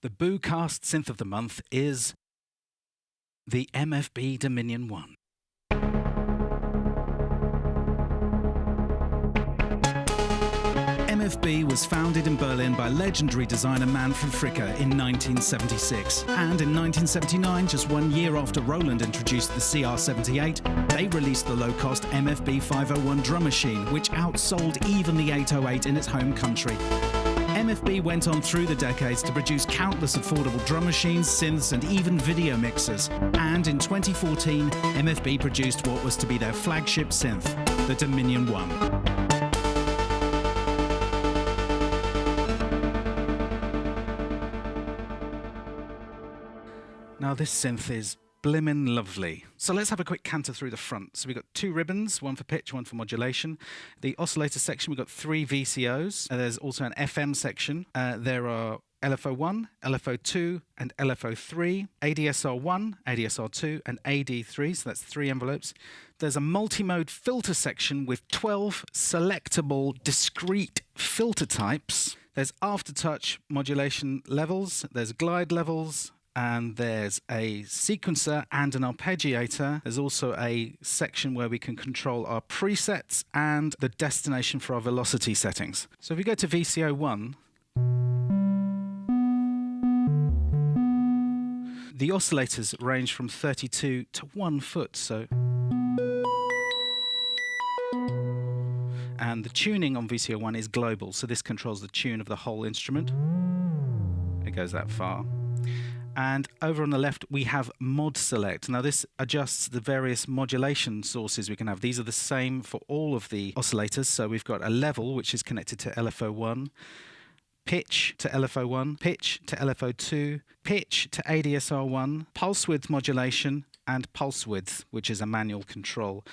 The BOOcast synth of the month is the MFB Dominion 1. MFB was founded in Berlin by legendary designer Manfred Fricker in 1976. And in 1979, just 1 year after Roland introduced the CR78, they released the low-cost MFB 501 drum machine, which outsold even the 808 in its home country. MFB went on through the decades to produce countless affordable drum machines, synths, and even video mixers. And in 2014, MFB produced what was to be their flagship synth, the Dominion 1. Now this synth is blimmin' lovely. So let's have a quick canter through the front. So we've got 2 ribbons, one for pitch, one for modulation. The oscillator section, we've got 3 VCOs. There's also an FM section. There are LFO1, LFO2, and LFO3, ADSR1, ADSR2, and AD3, so that's 3 envelopes. There's a multi-mode filter section with 12 selectable discrete filter types. There's aftertouch modulation levels, there's glide levels, and there's a sequencer and an arpeggiator. There's also a section where we can control our presets and the destination for our velocity settings. So if we go to VCO1, the oscillators range from 32 to 1 foot, so. And the tuning on VCO1 is global, so this controls the tune of the whole instrument. It goes that far. And over on the left, we have Mod Select. Now, this adjusts the various modulation sources we can have. These are the same for all of the oscillators. So we've got a level, which is connected to LFO1, pitch to LFO1, pitch to LFO2, pitch to ADSR1, pulse width modulation, and pulse width, which is a manual control.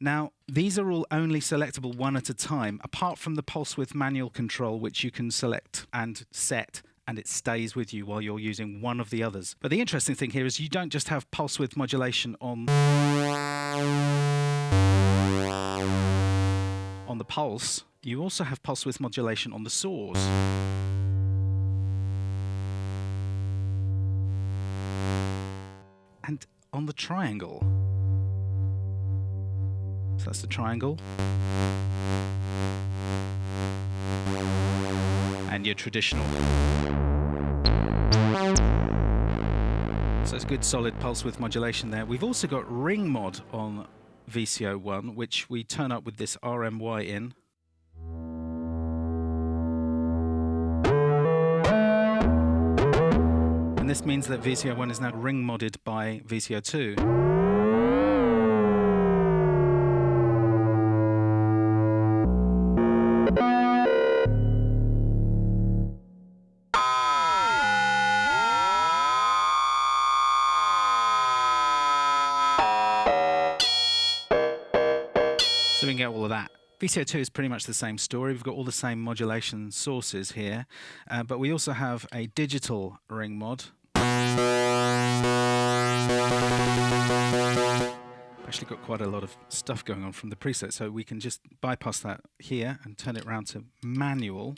Now, these are all only selectable one at a time, apart from the pulse width manual control, which you can select and set, and it stays with you while you're using one of the others. But the interesting thing here is you don't just have pulse width modulation on the pulse, you also have pulse width modulation on the saws. And on the triangle. So that's the triangle. And your traditional. So it's good solid pulse width modulation there. We've also got ring mod on VCO1, which we turn up with this RMY in. And this means that VCO1 is now ring modded by VCO2. So we can get all of that. VCO2 is pretty much the same story. We've got all the same modulation sources here, but we also have a digital ring mod. Actually got quite a lot of stuff going on from the preset, so we can just bypass that here and turn it around to manual.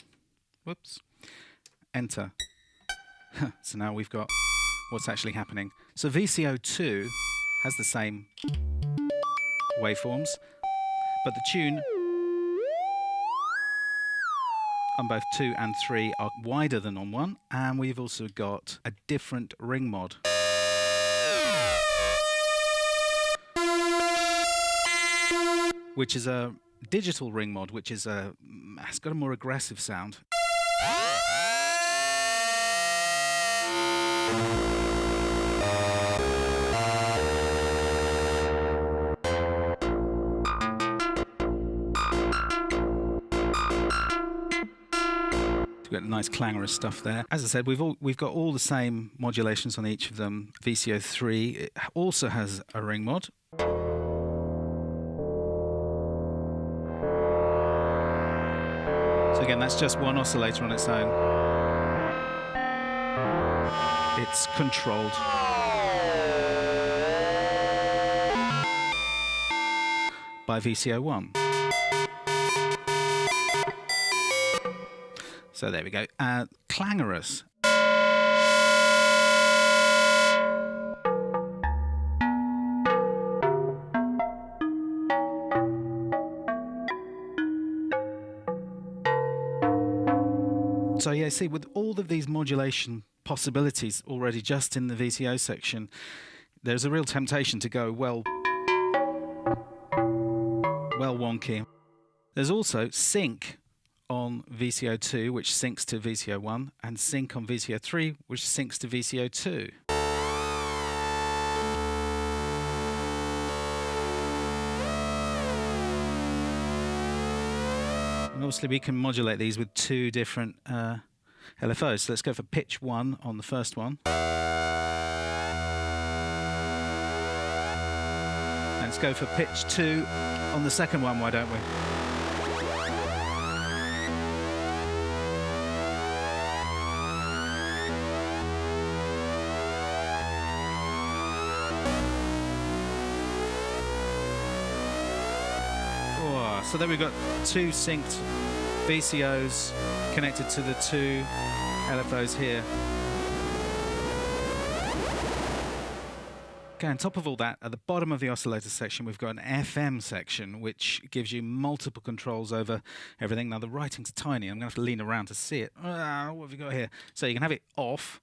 Whoops. Enter. So now we've got what's actually happening. So VCO2 has the same waveforms, but the tune on both 2 and 3 are wider than on 1, and we've also got a different ring mod. Which is a digital ring mod, which is has got a more aggressive sound. We've got nice clangorous stuff there. As I said, we've got all the same modulations on each of them. VCO3 it also has a ring mod. So again, that's just one oscillator on its own. It's controlled by VCO1. So there we go. Clangorous. So yeah, see, with all of these modulation possibilities already just in the VCO section, there's a real temptation to go, well wonky. There's also sync on VCO2, which syncs to VCO1, and sync on VCO3, which syncs to VCO2. And obviously we can modulate these with two different LFOs. So let's go for pitch 1 on the first one. And let's go for pitch 2 on the second one, why don't we? So then we've got two synced VCOs connected to the two LFOs here. Okay, on top of all that, at the bottom of the oscillator section, we've got an FM section, which gives you multiple controls over everything. Now, the writing's tiny. I'm going to have to lean around to see it. What have we got here? So you can have it off.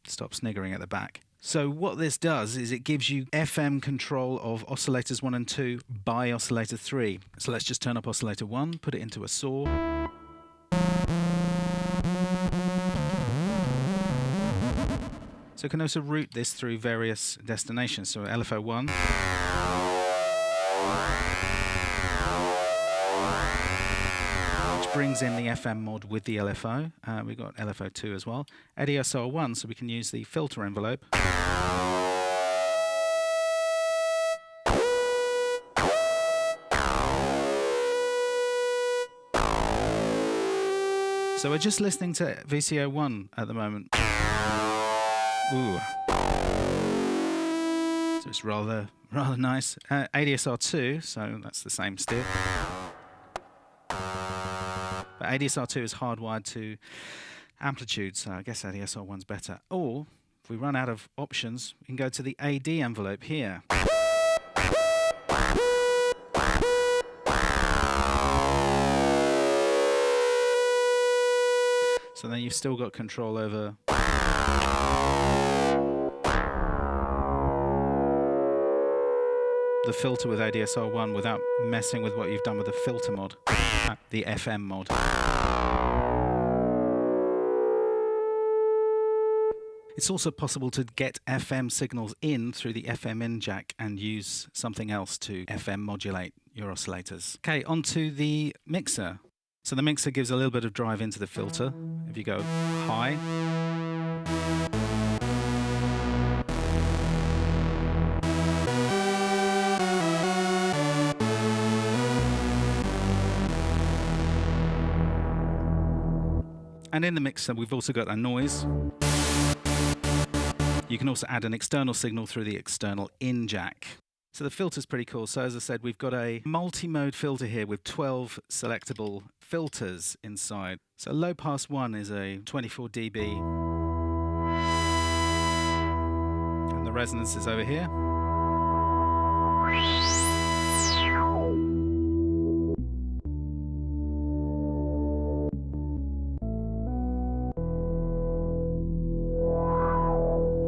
Stop sniggering at the back. So what this does is it gives you FM control of oscillators 1 and 2 by oscillator 3. So let's just turn up oscillator 1, put it into a saw. So you can also route this through various destinations. So LFO 1. Brings in the FM mod with the LFO. We've got LFO 2 as well. ADSR 1, so we can use the filter envelope. So we're just listening to VCO 1 at the moment. Ooh. So it's rather nice. ADSR 2, so that's the same still. But ADSR 2 is hardwired to amplitude, so I guess ADSR 1's better. Or, if we run out of options, we can go to the AD envelope here. So then you've still got control over the filter with ADSR 1 without messing with what you've done with the filter mod, the FM mod. It's also possible to get FM signals in through the FM in jack and use something else to FM modulate your oscillators. Okay, onto the mixer. So the mixer gives a little bit of drive into the filter. If you go high, and in the mixer we've also got a noise. You can also add an external signal through the external in jack. So the filter's pretty cool. So as I said, we've got a multi-mode filter here with 12 selectable filters inside. So low pass 1 is a 24 dB. And the resonance is over here.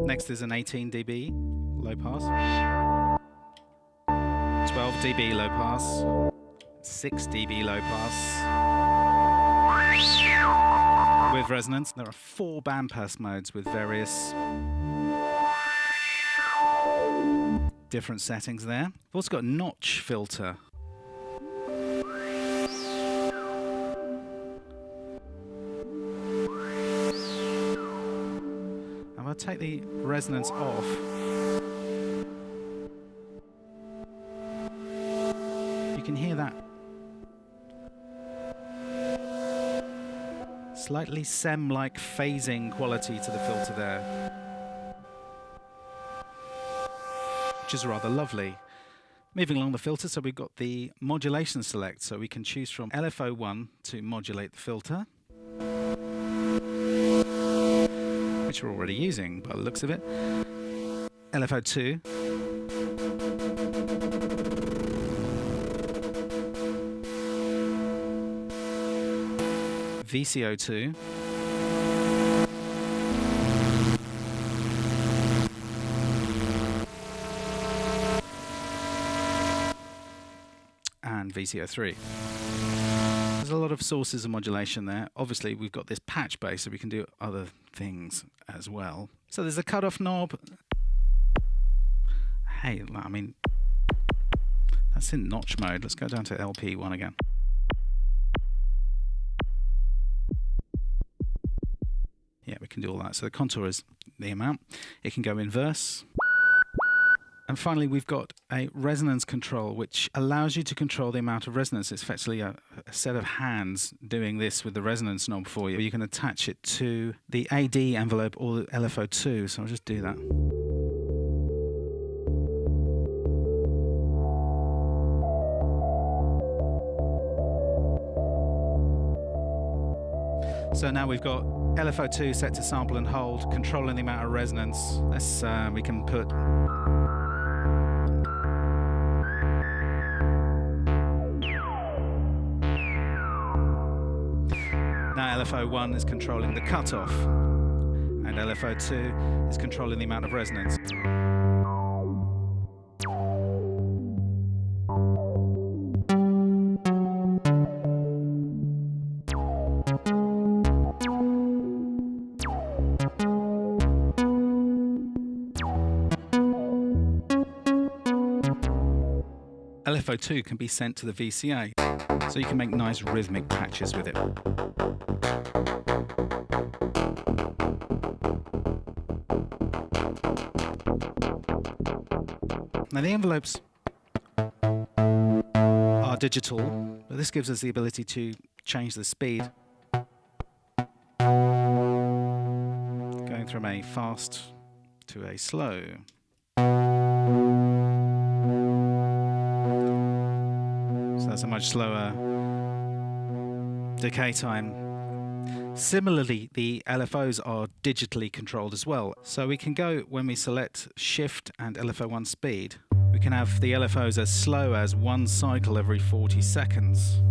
Next is an 18 dB low pass. 12 dB low pass, 6 dB low pass with resonance. There are 4 bandpass modes with various different settings there. We've also got a notch filter. take the resonance off, you can hear that slightly SEM-like phasing quality to the filter there, which is rather lovely. Moving along the filter, so we've got the modulation select, so we can choose from LFO1 to modulate the filter, which we're already using by the looks of it. LFO2, VCO2, and VCO3. There's a lot of sources of modulation there. Obviously we've got this patch bass, so we can do other things as well. So there's a cutoff knob. Hey, I mean, that's in notch mode. Let's go down to LP1 again. Yeah, we can do all that. So the contour is the amount. It can go inverse. And finally, we've got a resonance control, which allows you to control the amount of resonance. It's effectively a set of hands doing this with the resonance knob for you. You can attach it to the AD envelope or the LFO2. So I'll just do that. So now we've got LFO2 set to sample and hold, controlling the amount of resonance. Let's, we can put now LFO1 is controlling the cutoff, and LFO2 is controlling the amount of resonance. LFO2 can be sent to the VCA, so you can make nice rhythmic patches with it. Now the envelopes are digital, but this gives us the ability to change the speed, going from a fast to a slow. So that's a much slower decay time. Similarly, the LFOs are digitally controlled as well. So we can go, when we select Shift and LFO1 speed, we can have the LFOs as slow as 1 cycle every 40 seconds.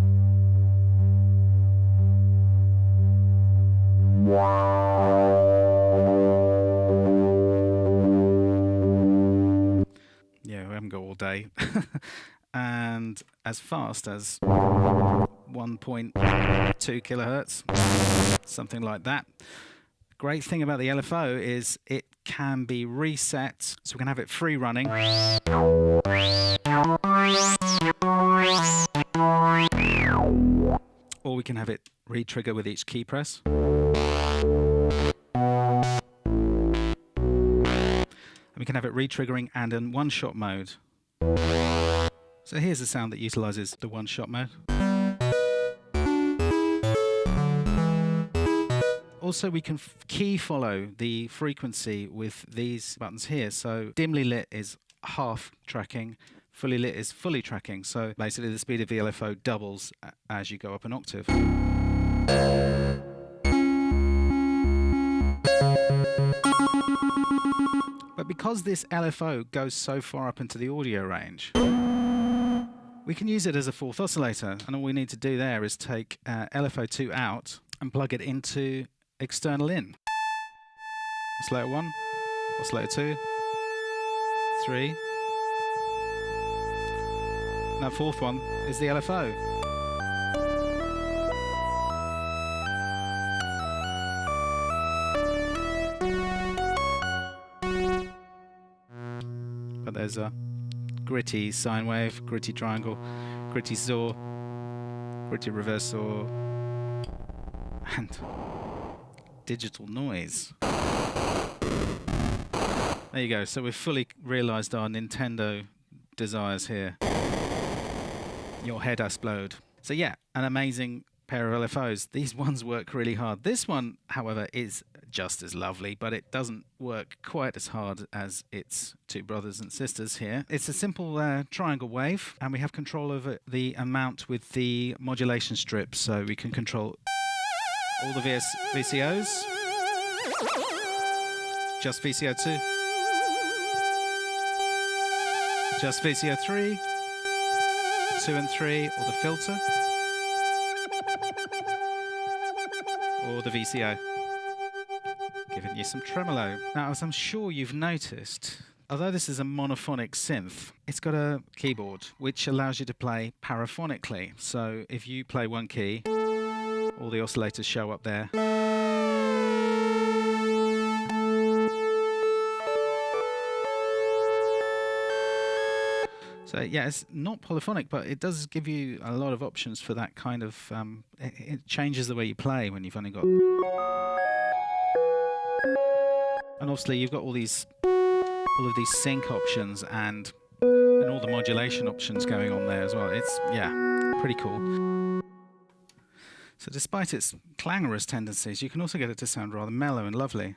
Yeah, we haven't got all day. And as fast as 1.2 kilohertz, something like that. Great thing about the LFO is it can be reset, so we can have it free running. Or we can have it re-trigger with each key press. And we can have it re-triggering and in one-shot mode. So here's a sound that utilizes the one-shot mode. Also, we can key follow the frequency with these buttons here. So dimly lit is half tracking, fully lit is fully tracking. So basically the speed of the LFO doubles as you go up an octave. But because this LFO goes so far up into the audio range, we can use it as a fourth oscillator, and all we need to do there is take LFO2 out and plug it into external in. Oscillator 1, oscillator 2, 3. That fourth one is the LFO. But there's a gritty sine wave, gritty triangle, gritty saw, gritty reverse saw, and digital noise. There you go. So we've fully realised our Nintendo desires here. Your head explode. So yeah, an amazing pair of LFOs. These ones work really hard. This one, however, is just as lovely, but it doesn't work quite as hard as its two brothers and sisters here. It's a simple triangle wave, and we have control over the amount with the modulation strip, so we can control all the VCOs, just VCO2, just VCO3, 2 and 3, or the filter, or the VCO, giving you some tremolo. Now, as I'm sure you've noticed, although this is a monophonic synth, it's got a keyboard which allows you to play paraphonically. So if you play one key, all the oscillators show up there. So yeah, it's not polyphonic, but it does give you a lot of options for that kind of... it changes the way you play when you've only got... And obviously you've got all of these sync options and all the modulation options going on there as well. It's, yeah, pretty cool. So despite its clangorous tendencies, you can also get it to sound rather mellow and lovely.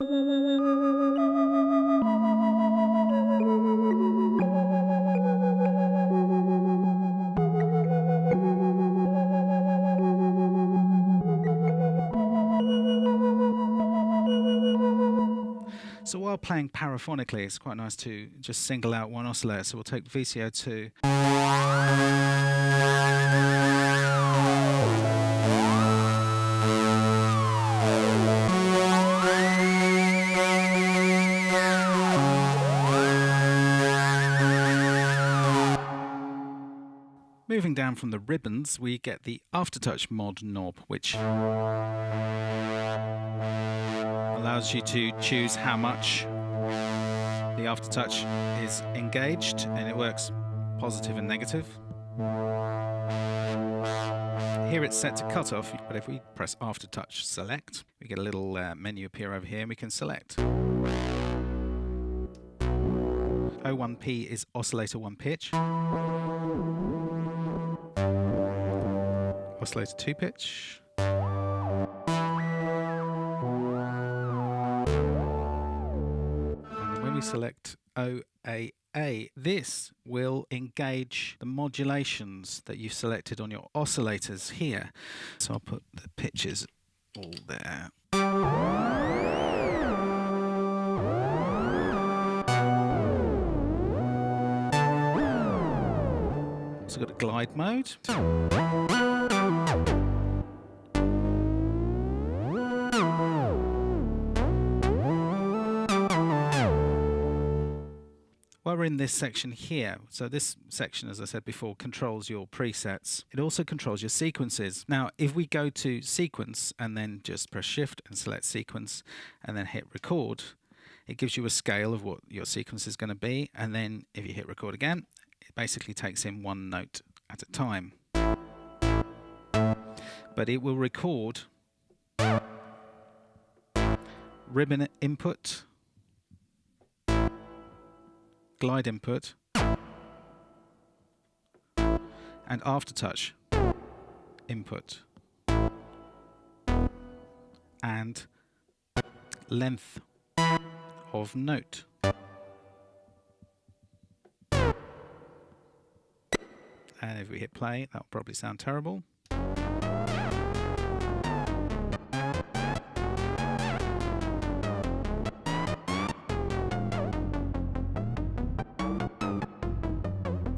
So while playing paraphonically, it's quite nice to just single out one oscillator. So we'll take VCO2. Moving down from the ribbons, we get the Aftertouch mod knob, which allows you to choose how much the Aftertouch is engaged, and it works positive and negative. Here it's set to cutoff, but if we press Aftertouch select, we get a little menu appear over here, and we can select. O1P is oscillator 1 pitch. Oscillator 2 pitch. And when we select OAA, this will engage the modulations that you've selected on your oscillators here. So I'll put the pitches all there. Also got a glide mode. While we're in this section here, so this section, as I said before, controls your presets. It also controls your sequences. Now, if we go to sequence and then just press shift and select sequence and then hit record, it gives you a scale of what your sequence is going to be. And then if you hit record again, it basically takes in one note at a time. But it will record ribbon input, glide input, and aftertouch input, and length of note. And if we hit play, that'll probably sound terrible.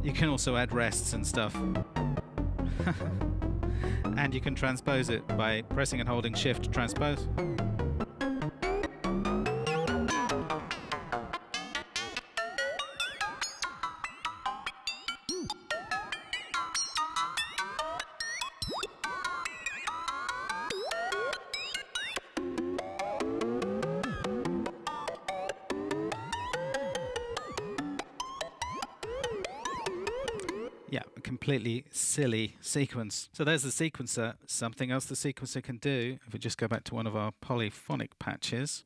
You can also add rests and stuff. And you can transpose it by pressing and holding shift to transpose. Yeah, a completely silly sequence. So there's the sequencer. Something else the sequencer can do, if we just go back to one of our polyphonic patches.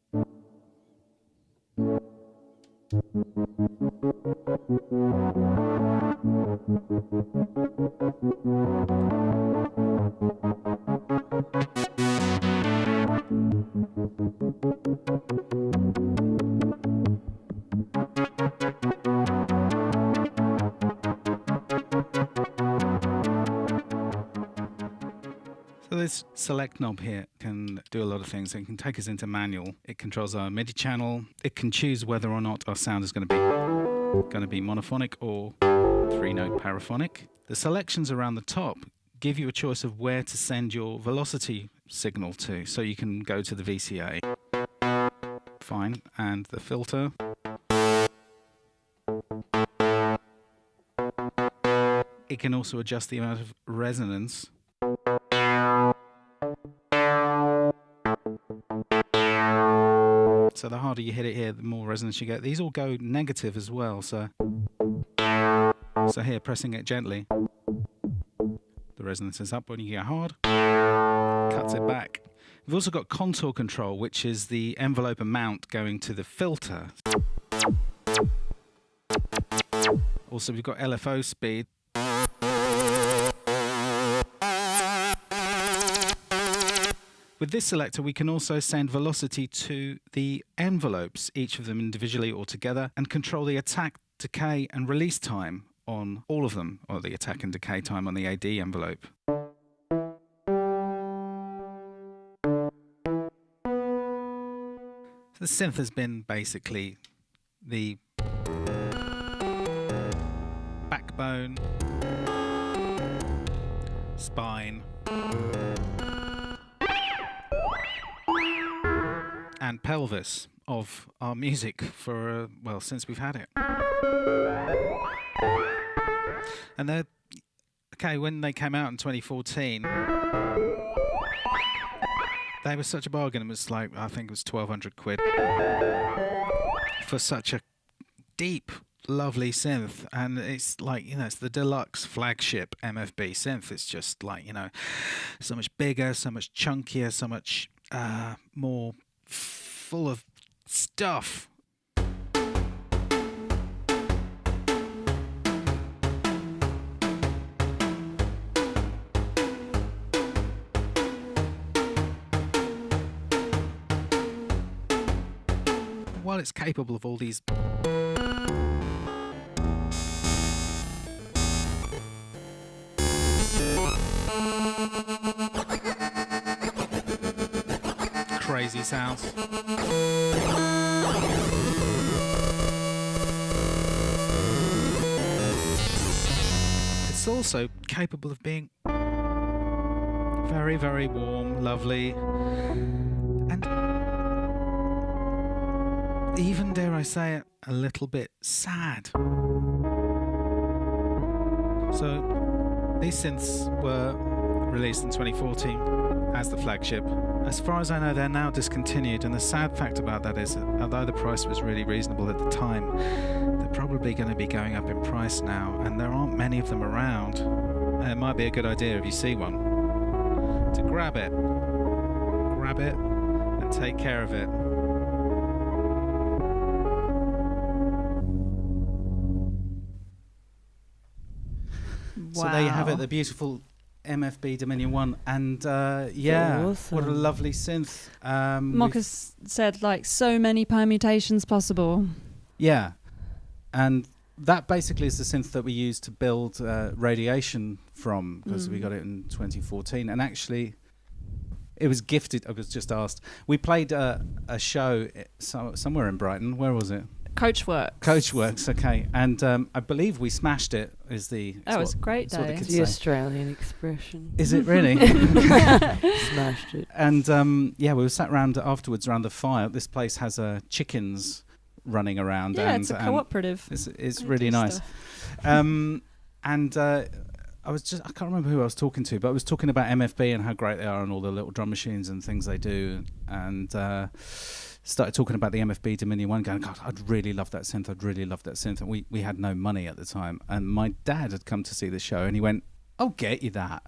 So this select knob here can do a lot of things. It can take us into manual. It controls our MIDI channel. It can choose whether or not our sound is going to be monophonic or 3-note paraphonic. The selections around the top give you a choice of where to send your velocity signal to. So you can go to the VCA, fine, and the filter. It can also adjust the amount of resonance. So the harder you hit it here, the more resonance you get. These all go negative as well, so here, pressing it gently, the resonance is up. When you go hard, cuts it back. We've also got contour control, which is the envelope amount going to the filter. Also, we've got LFO speed. With this selector, we can also send velocity to the envelopes, each of them individually or together, and control the attack, decay, and release time on all of them, or the attack and decay time on the AD envelope. The synth has been basically the backbone, spine, and pelvis of our music for, well, since we've had it. And they're, okay, when they came out in 2014, they were such a bargain. It was like, I think it was 1,200 quid for such a deep, lovely synth. And it's like, you know, it's the deluxe flagship MFB synth. It's just like, you know, so much bigger, so much chunkier, so much more full of stuff. While it's capable of all these crazy sounds, it's also capable of being very, very warm, lovely, and even, dare I say it, a little bit sad. So these synths were released in 2014 as the flagship. As far as I know, they're now discontinued, and the sad fact about that is that although the price was really reasonable at the time, they're probably going to be going up in price now, and there aren't many of them around. And it might be a good idea, if you see one, to grab it and take care of it. Wow. So there you have it, the beautiful MFB Dominion 1, and yeah, awesome. What a lovely synth. Marcus said like so many permutations possible. Yeah, and that basically is the synth that we used to build Radiation from, because we got it in 2014, and actually it was gifted. I was just asked. We played a show somewhere in Brighton. Where was it? Coachworks, okay, and I believe we smashed it. Is the Oh, it was a great that's what the day. kids The say. Australian expression. Is it really? Smashed it. And yeah, we were sat round afterwards around the fire. This place has chickens running around. Yeah, and, it's a cooperative. It's They really do nice. stuff. And I can't remember who I was talking to, but I was talking about MFB and how great they are and all the little drum machines and things they do. And started talking about the MFB Dominion one, going, God, I'd really love that synth. And we had no money at the time. And my dad had come to see the show, and he went, I'll get you that.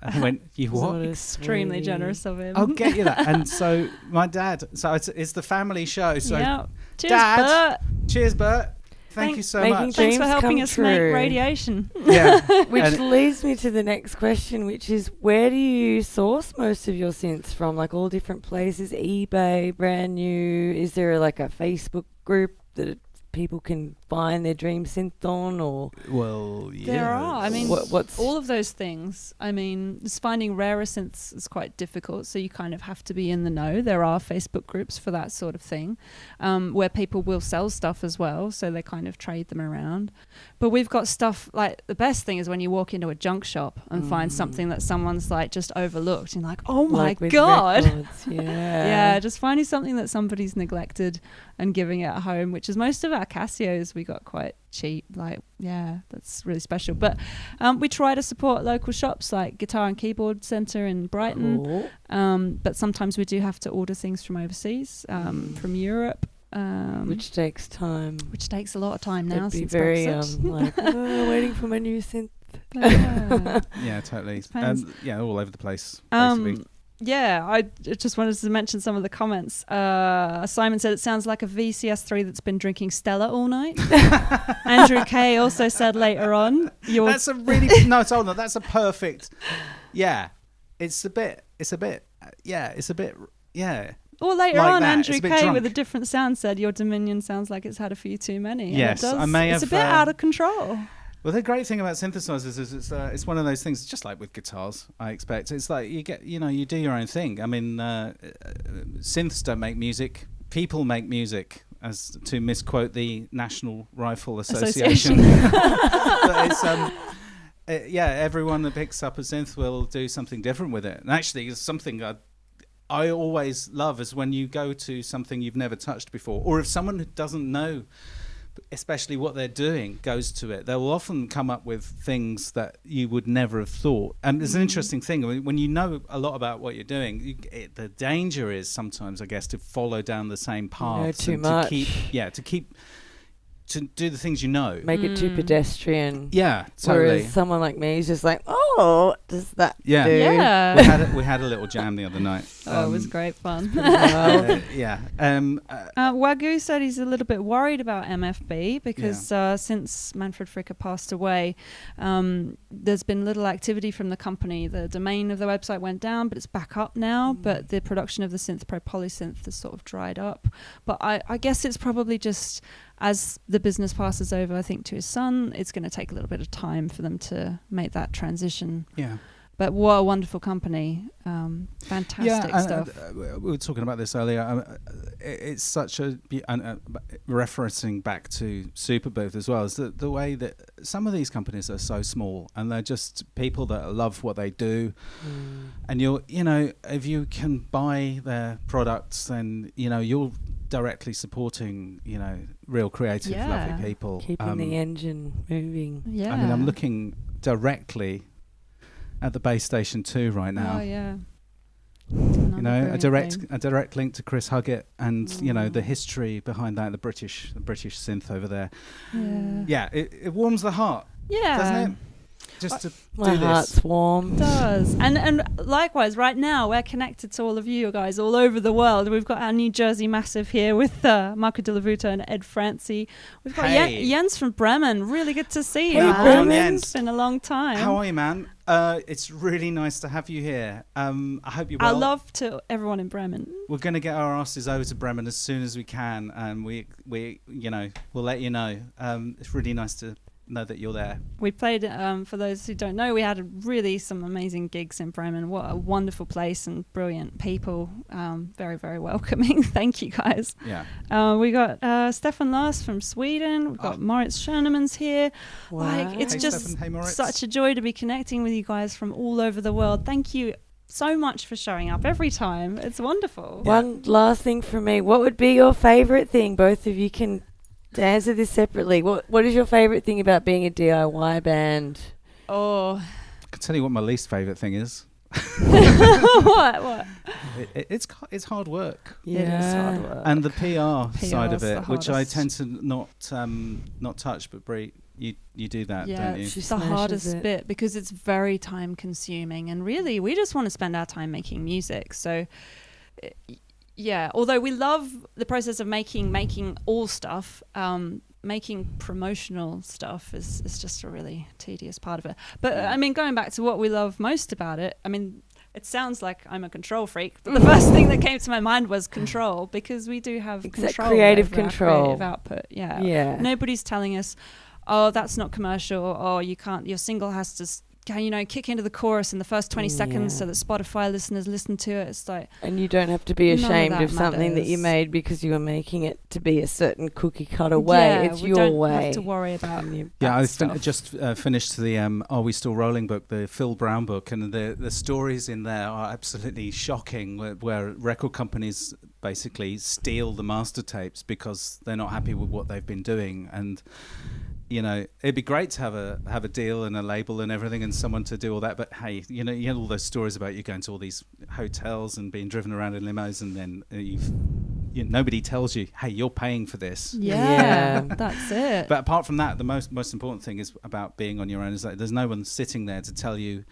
And he went, you what? Extremely generous of him. I'll get you that. And so my dad, so it's the family show. So yeah. Cheers, Dad, Bert. cheers, Bert. Thank you so much. Thanks for dreams helping come us make true. radiation. Yeah. Which And- leads me to the next question, which is where do you source most of your synths from? Like all different places, eBay, brand new. Is there like a Facebook group that people can find their dream synth on, or Well, yeah. There are. I mean, what's all of those things. I mean, just finding rarer synths is quite difficult, so you kind of have to be in the know. There are Facebook groups for that sort of thing, where people will sell stuff as well, so they kind of trade them around. But we've got stuff like, the best thing is when you walk into a junk shop and find something that someone's like just overlooked, and you're like, oh my like with God. records, yeah. Yeah, just finding something that somebody's neglected and giving it a home, which is most of our Casios we got quite cheap. Like, yeah, that's really special. But we try to support local shops like Guitar and Keyboard Centre in Brighton. Cool. But sometimes we do have to order things from overseas, from Europe. Which takes time. Which takes a lot of time now. It'd be Since very Brexit. like waiting for my new synth. Yeah. Yeah, totally. Depends. Yeah, all over the place, basically. Yeah, I just wanted to mention some of the comments. Simon said it sounds like a VCS3 that's been drinking Stella all night. Andrew K also said later on, That's a really that's a perfect. Yeah, it's a bit. or later like on, that. Andrew It's a bit K drunk. with a different sound said your Dominion sounds like it's had a few too many. And Yes, it does. I may it's have, a bit out of control. Well, the great thing about synthesizers is it's one of those things, just like with guitars, I expect. It's like you do your own thing. I mean, synths don't make music. People make music, as to misquote the National Rifle Association. But it's, everyone that picks up a synth will do something different with it. And actually, it's something I always love is when you go to something you've never touched before, or if someone who doesn't know especially what they're doing goes to it, they will often come up with things that you would never have thought. And it's an interesting thing when you know a lot about what you're doing. The danger is sometimes, I guess, to follow down the same path, too much. to do the things you know. Make it too pedestrian. Yeah, totally. Whereas someone like me is just like, oh, does that do? Yeah. we had a little jam the other night. It was great fun. Yeah. Wagyu said he's a little bit worried about MFB because since Manfred Fricker passed away, there's been little activity from the company. The domain of the website went down, but it's back up now. But the production of the Synth Pro Polysynth has sort of dried up. But I guess it's probably just as the business passes over, I think, to his son, it's going to take a little bit of time for them to make that transition. Yeah. But what a wonderful company. Fantastic stuff. We were talking about this earlier. It's such a... referencing back to Superbooth as well, is the way that some of these companies are so small and they're just people that love what they do. And if you can buy their products, then, you're directly supporting, real creative, lovely people. Keeping the engine moving. Yeah. I mean, I'm looking directly at the Base Station 2 right now. Oh, yeah. A direct link to Chris Huggett and the history behind that, the British synth over there. Yeah, it warms the heart. Yeah, doesn't it? Just to My do heart's this. warm. It does. And likewise, right now we're connected to all of you guys all over the world. We've got our New Jersey Massive here with Marco De La Vuta and Ed Francie. We've got Jens from Bremen. Really good to see you. Hey, man. Bremen. It's been a long time. How are you, man? It's really nice to have you here. I hope you're well. I love to everyone in Bremen. We're going to get our asses over to Bremen as soon as we can, and we'll let you know. It's really nice to know that you're there. We played, for those who don't know, we had really some amazing gigs in Bremen. What a wonderful place and brilliant people. Very, very welcoming. Thank you, guys. Yeah. We got Stefan Lars from Sweden. We've got Moritz Schoenemans here. Wow. It's Hey, just Stefan. Hey, Moritz. such a joy to be connecting with you guys from all over the world. Thank you so much for showing up every time. It's wonderful. One last thing from me. What would be your favourite thing? Both of you can answer this separately. What is your favourite thing about being a DIY band? Oh, I can tell you what my least favourite thing is. What? It's hard work. Yeah. It is hard work. And the PR side of is the it, which I hardest. tend to not touch, but Brie, you do that, Yeah, don't you? She it's the smashes hardest it. bit because it's very time consuming, and really we just want to spend our time making music. So yeah, although we love the process of making all stuff, making promotional stuff is just a really tedious part of it. But I mean, going back to what we love most about it, I mean, it sounds like I'm a control freak, but the first thing that came to my mind was control, because we do have control creative over our control. creative output. Yeah. Yeah. Nobody's telling us, oh, that's not commercial, or you can't, your single has to kick into the chorus in the first 20 seconds so that Spotify listeners listen to it. It's like, And you don't have to be None of ashamed that of something that you matters. made because you were making it to be a certain cookie cutter way. yeah, It's we your don't way. have to worry about Yeah, that I stuff. just finished the Are We Still Rolling book, the Phil Brown book, and the stories in there are absolutely shocking, where record companies basically steal the master tapes because they're not happy with what they've been doing. And you know, it'd be great to have a deal and a label and everything and someone to do all that, but hey, you know, you had all those stories about you going to all these hotels and being driven around in limos, and then nobody tells you, hey, you're paying for this. Yeah, that's it. But apart from that, the most important thing is about being on your own is that there's no one sitting there to tell you,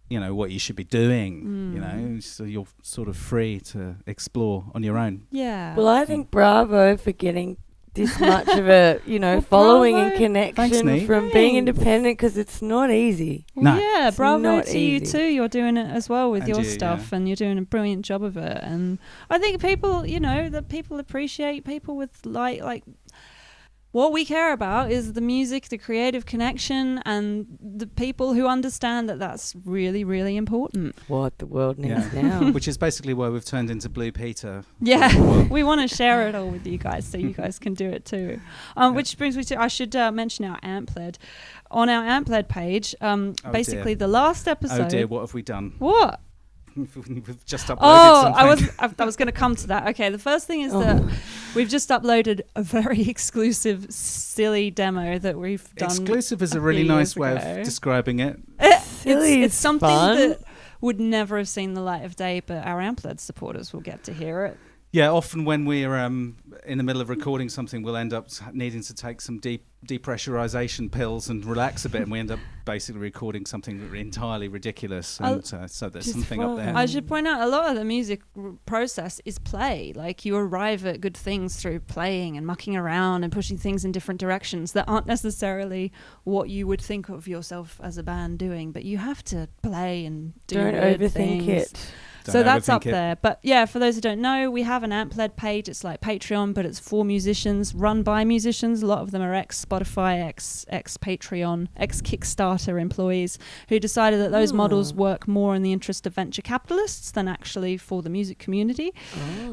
you know, what you should be doing, you know, so you're sort of free to explore on your own. Yeah. Well, I think bravo for getting this much of a, Well, following bravo. and connection Thanks, Nate. from being independent, because it's not easy. No. Yeah, It's bravo not to you easy. too. You're doing it as well with And your you, stuff, and you're doing a brilliant job of it. And I think people, that people appreciate people with like what we care about is the music, the creative connection, and the people who understand that that's really, really important. What the world needs Yeah. now. Which is basically why we've turned into Blue Peter. Yeah, we want to share it all with you guys so you guys can do it too. Which brings me to, I should mention our AMP-led. On our AMP-led page, basically the last episode. Oh dear, what have we done? What? We've just uploaded Oh, something. I was going to come to that. Okay, the first thing is that we've just uploaded a very exclusive, silly demo that we've done. Exclusive is a few really nice years way ago. of describing it. Silly It's is something fun. that would never have seen the light of day, but our AMP-led supporters will get to hear it. Yeah, often when we're in the middle of recording something, we'll end up needing to take some depressurization pills and relax a bit, and we end up basically recording something entirely ridiculous. And so there's Just something up there. fun. I should point out a lot of the music process is play. Like, you arrive at good things through playing and mucking around and pushing things in different directions that aren't necessarily what you would think of yourself as a band doing, but you have to play and do Don't weird overthink things. it. So that's overthink up it. there. But yeah, for those who don't know, we have an AMP-led page. It's like Patreon, but it's for musicians, run by musicians. A lot of them are ex-Spotify, ex-Patreon, ex-Kickstarter employees who decided that those models work more in the interest of venture capitalists than actually for the music community.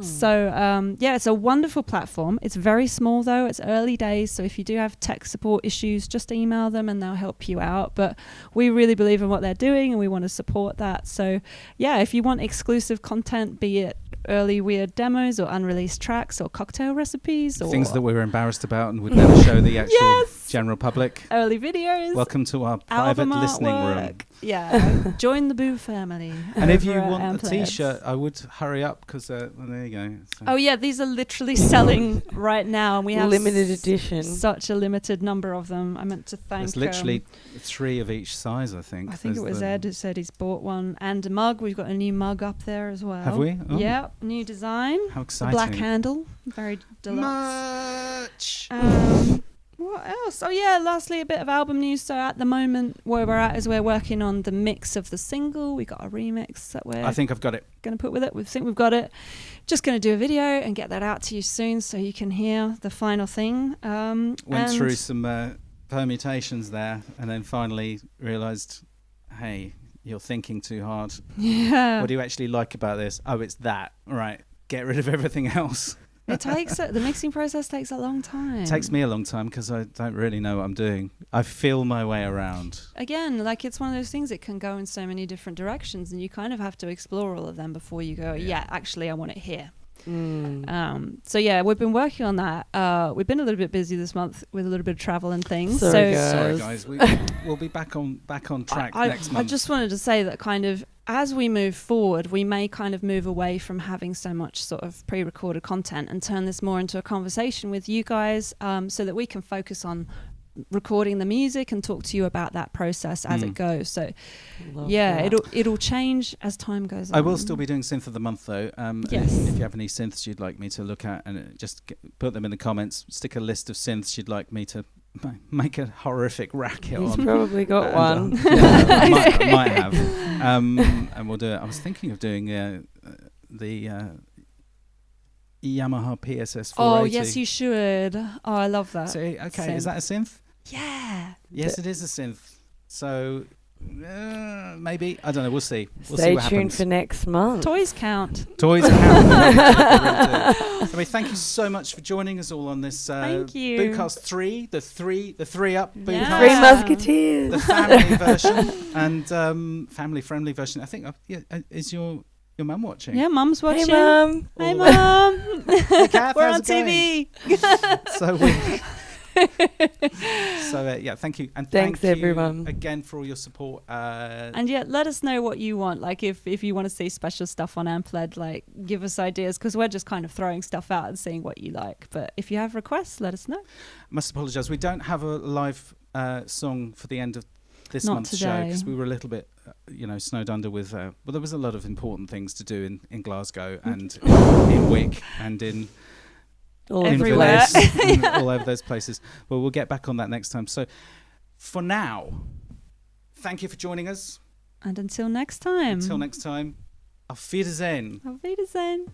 So yeah, it's a wonderful platform. It's very small though. It's early days. So if you do have tech support issues, just email them and they'll help you out. But we really believe in what they're doing and we want to support that. So yeah, if you want exclusive content, be it early weird demos or unreleased tracks or cocktail recipes or Things that we were embarrassed about and would never show the actual Yes! general public. early videos, Welcome to our private album listening room. artwork. Yeah, join the Boo family. And if you over at want a AMP-led. T-shirt, I would hurry up because well, there you go. So Oh yeah, these are literally selling right now, and we have Limited edition. such a limited number of them. I meant to thank. there's literally 3 of each size, I think. I think it There's was the- Ed who said he's bought one, and a mug. We've got a new mug up there as well. Have we? Oh. Yeah, new design. How The exciting! black handle, very deluxe. Much. What else? Oh yeah, lastly, a bit of album news. So at the moment, where we're at is we're working on the mix of the single. We got a remix that we're I think I've got it. going to put with it. We think we've got it. Just going to do a video and get that out to you soon so you can hear the final thing. Went and through some permutations there, and then finally realised, hey, you're thinking too hard. Yeah. What do you actually like about this? Oh, it's that. Right. Get rid of everything else. It takes the mixing process takes a long time. It takes me a long time because I don't really know what I'm doing. I feel my way around. Again, like, it's one of those things that can go in so many different directions, and you kind of have to explore all of them before you go, yeah actually I want it here. So yeah, we've been working on that. We've been a little bit busy this month with a little bit of travel and things. Sorry, so guys. Sorry, guys. We'll be back on track next I month. just wanted to say that kind of as we move forward, we may kind of move away from having so much sort of pre-recorded content and turn this more into a conversation with you guys, so that we can focus on recording the music and talk to you about that process as it goes. So it'll change as time goes on. I will still be doing Synth of the Month though. Yes. If you have any synths you'd like me to look at, and just put them in the comments, stick a list of synths you'd like me to make a horrific racket He's on. probably got one. I might have. And we'll do it. I was thinking of doing the Yamaha PSS 480. Oh, yes, you should. Oh, I love that. So, okay, synth. is that a synth? Yeah. Yes, it is a synth. So maybe, I don't know, we'll see. We'll see Stay what tuned happens. for next month. Toys count. Toys count. I mean, thank you so much for joining us all on this Thank you. BOOcast 3, the three up BOOcast. Yeah. Three Musketeers. The family version and family-friendly version. I think, is your mum watching? Yeah, Mum's watching. Hey, Mum. Hey, Mum. Hey, Kath, We're how's on it going? TV. So thank you, and Thanks, thank you everyone. again for all your support. And yeah, let us know what you want. Like if you want to see special stuff on Ampled, like give us ideas, because we're just kind of throwing stuff out and seeing what you like. But if you have requests, let us know. Must apologise. We don't have a live song for the end of this Not month's show today. because we were a little bit, snowed under with. Well, there was a lot of important things to do in Glasgow and in Wick and in. Everywhere. Inverness, all over those places. Well, we'll get back on that next time. So, for now, thank you for joining us. And until next time. Until next time, auf Wiedersehen. Auf Wiedersehen.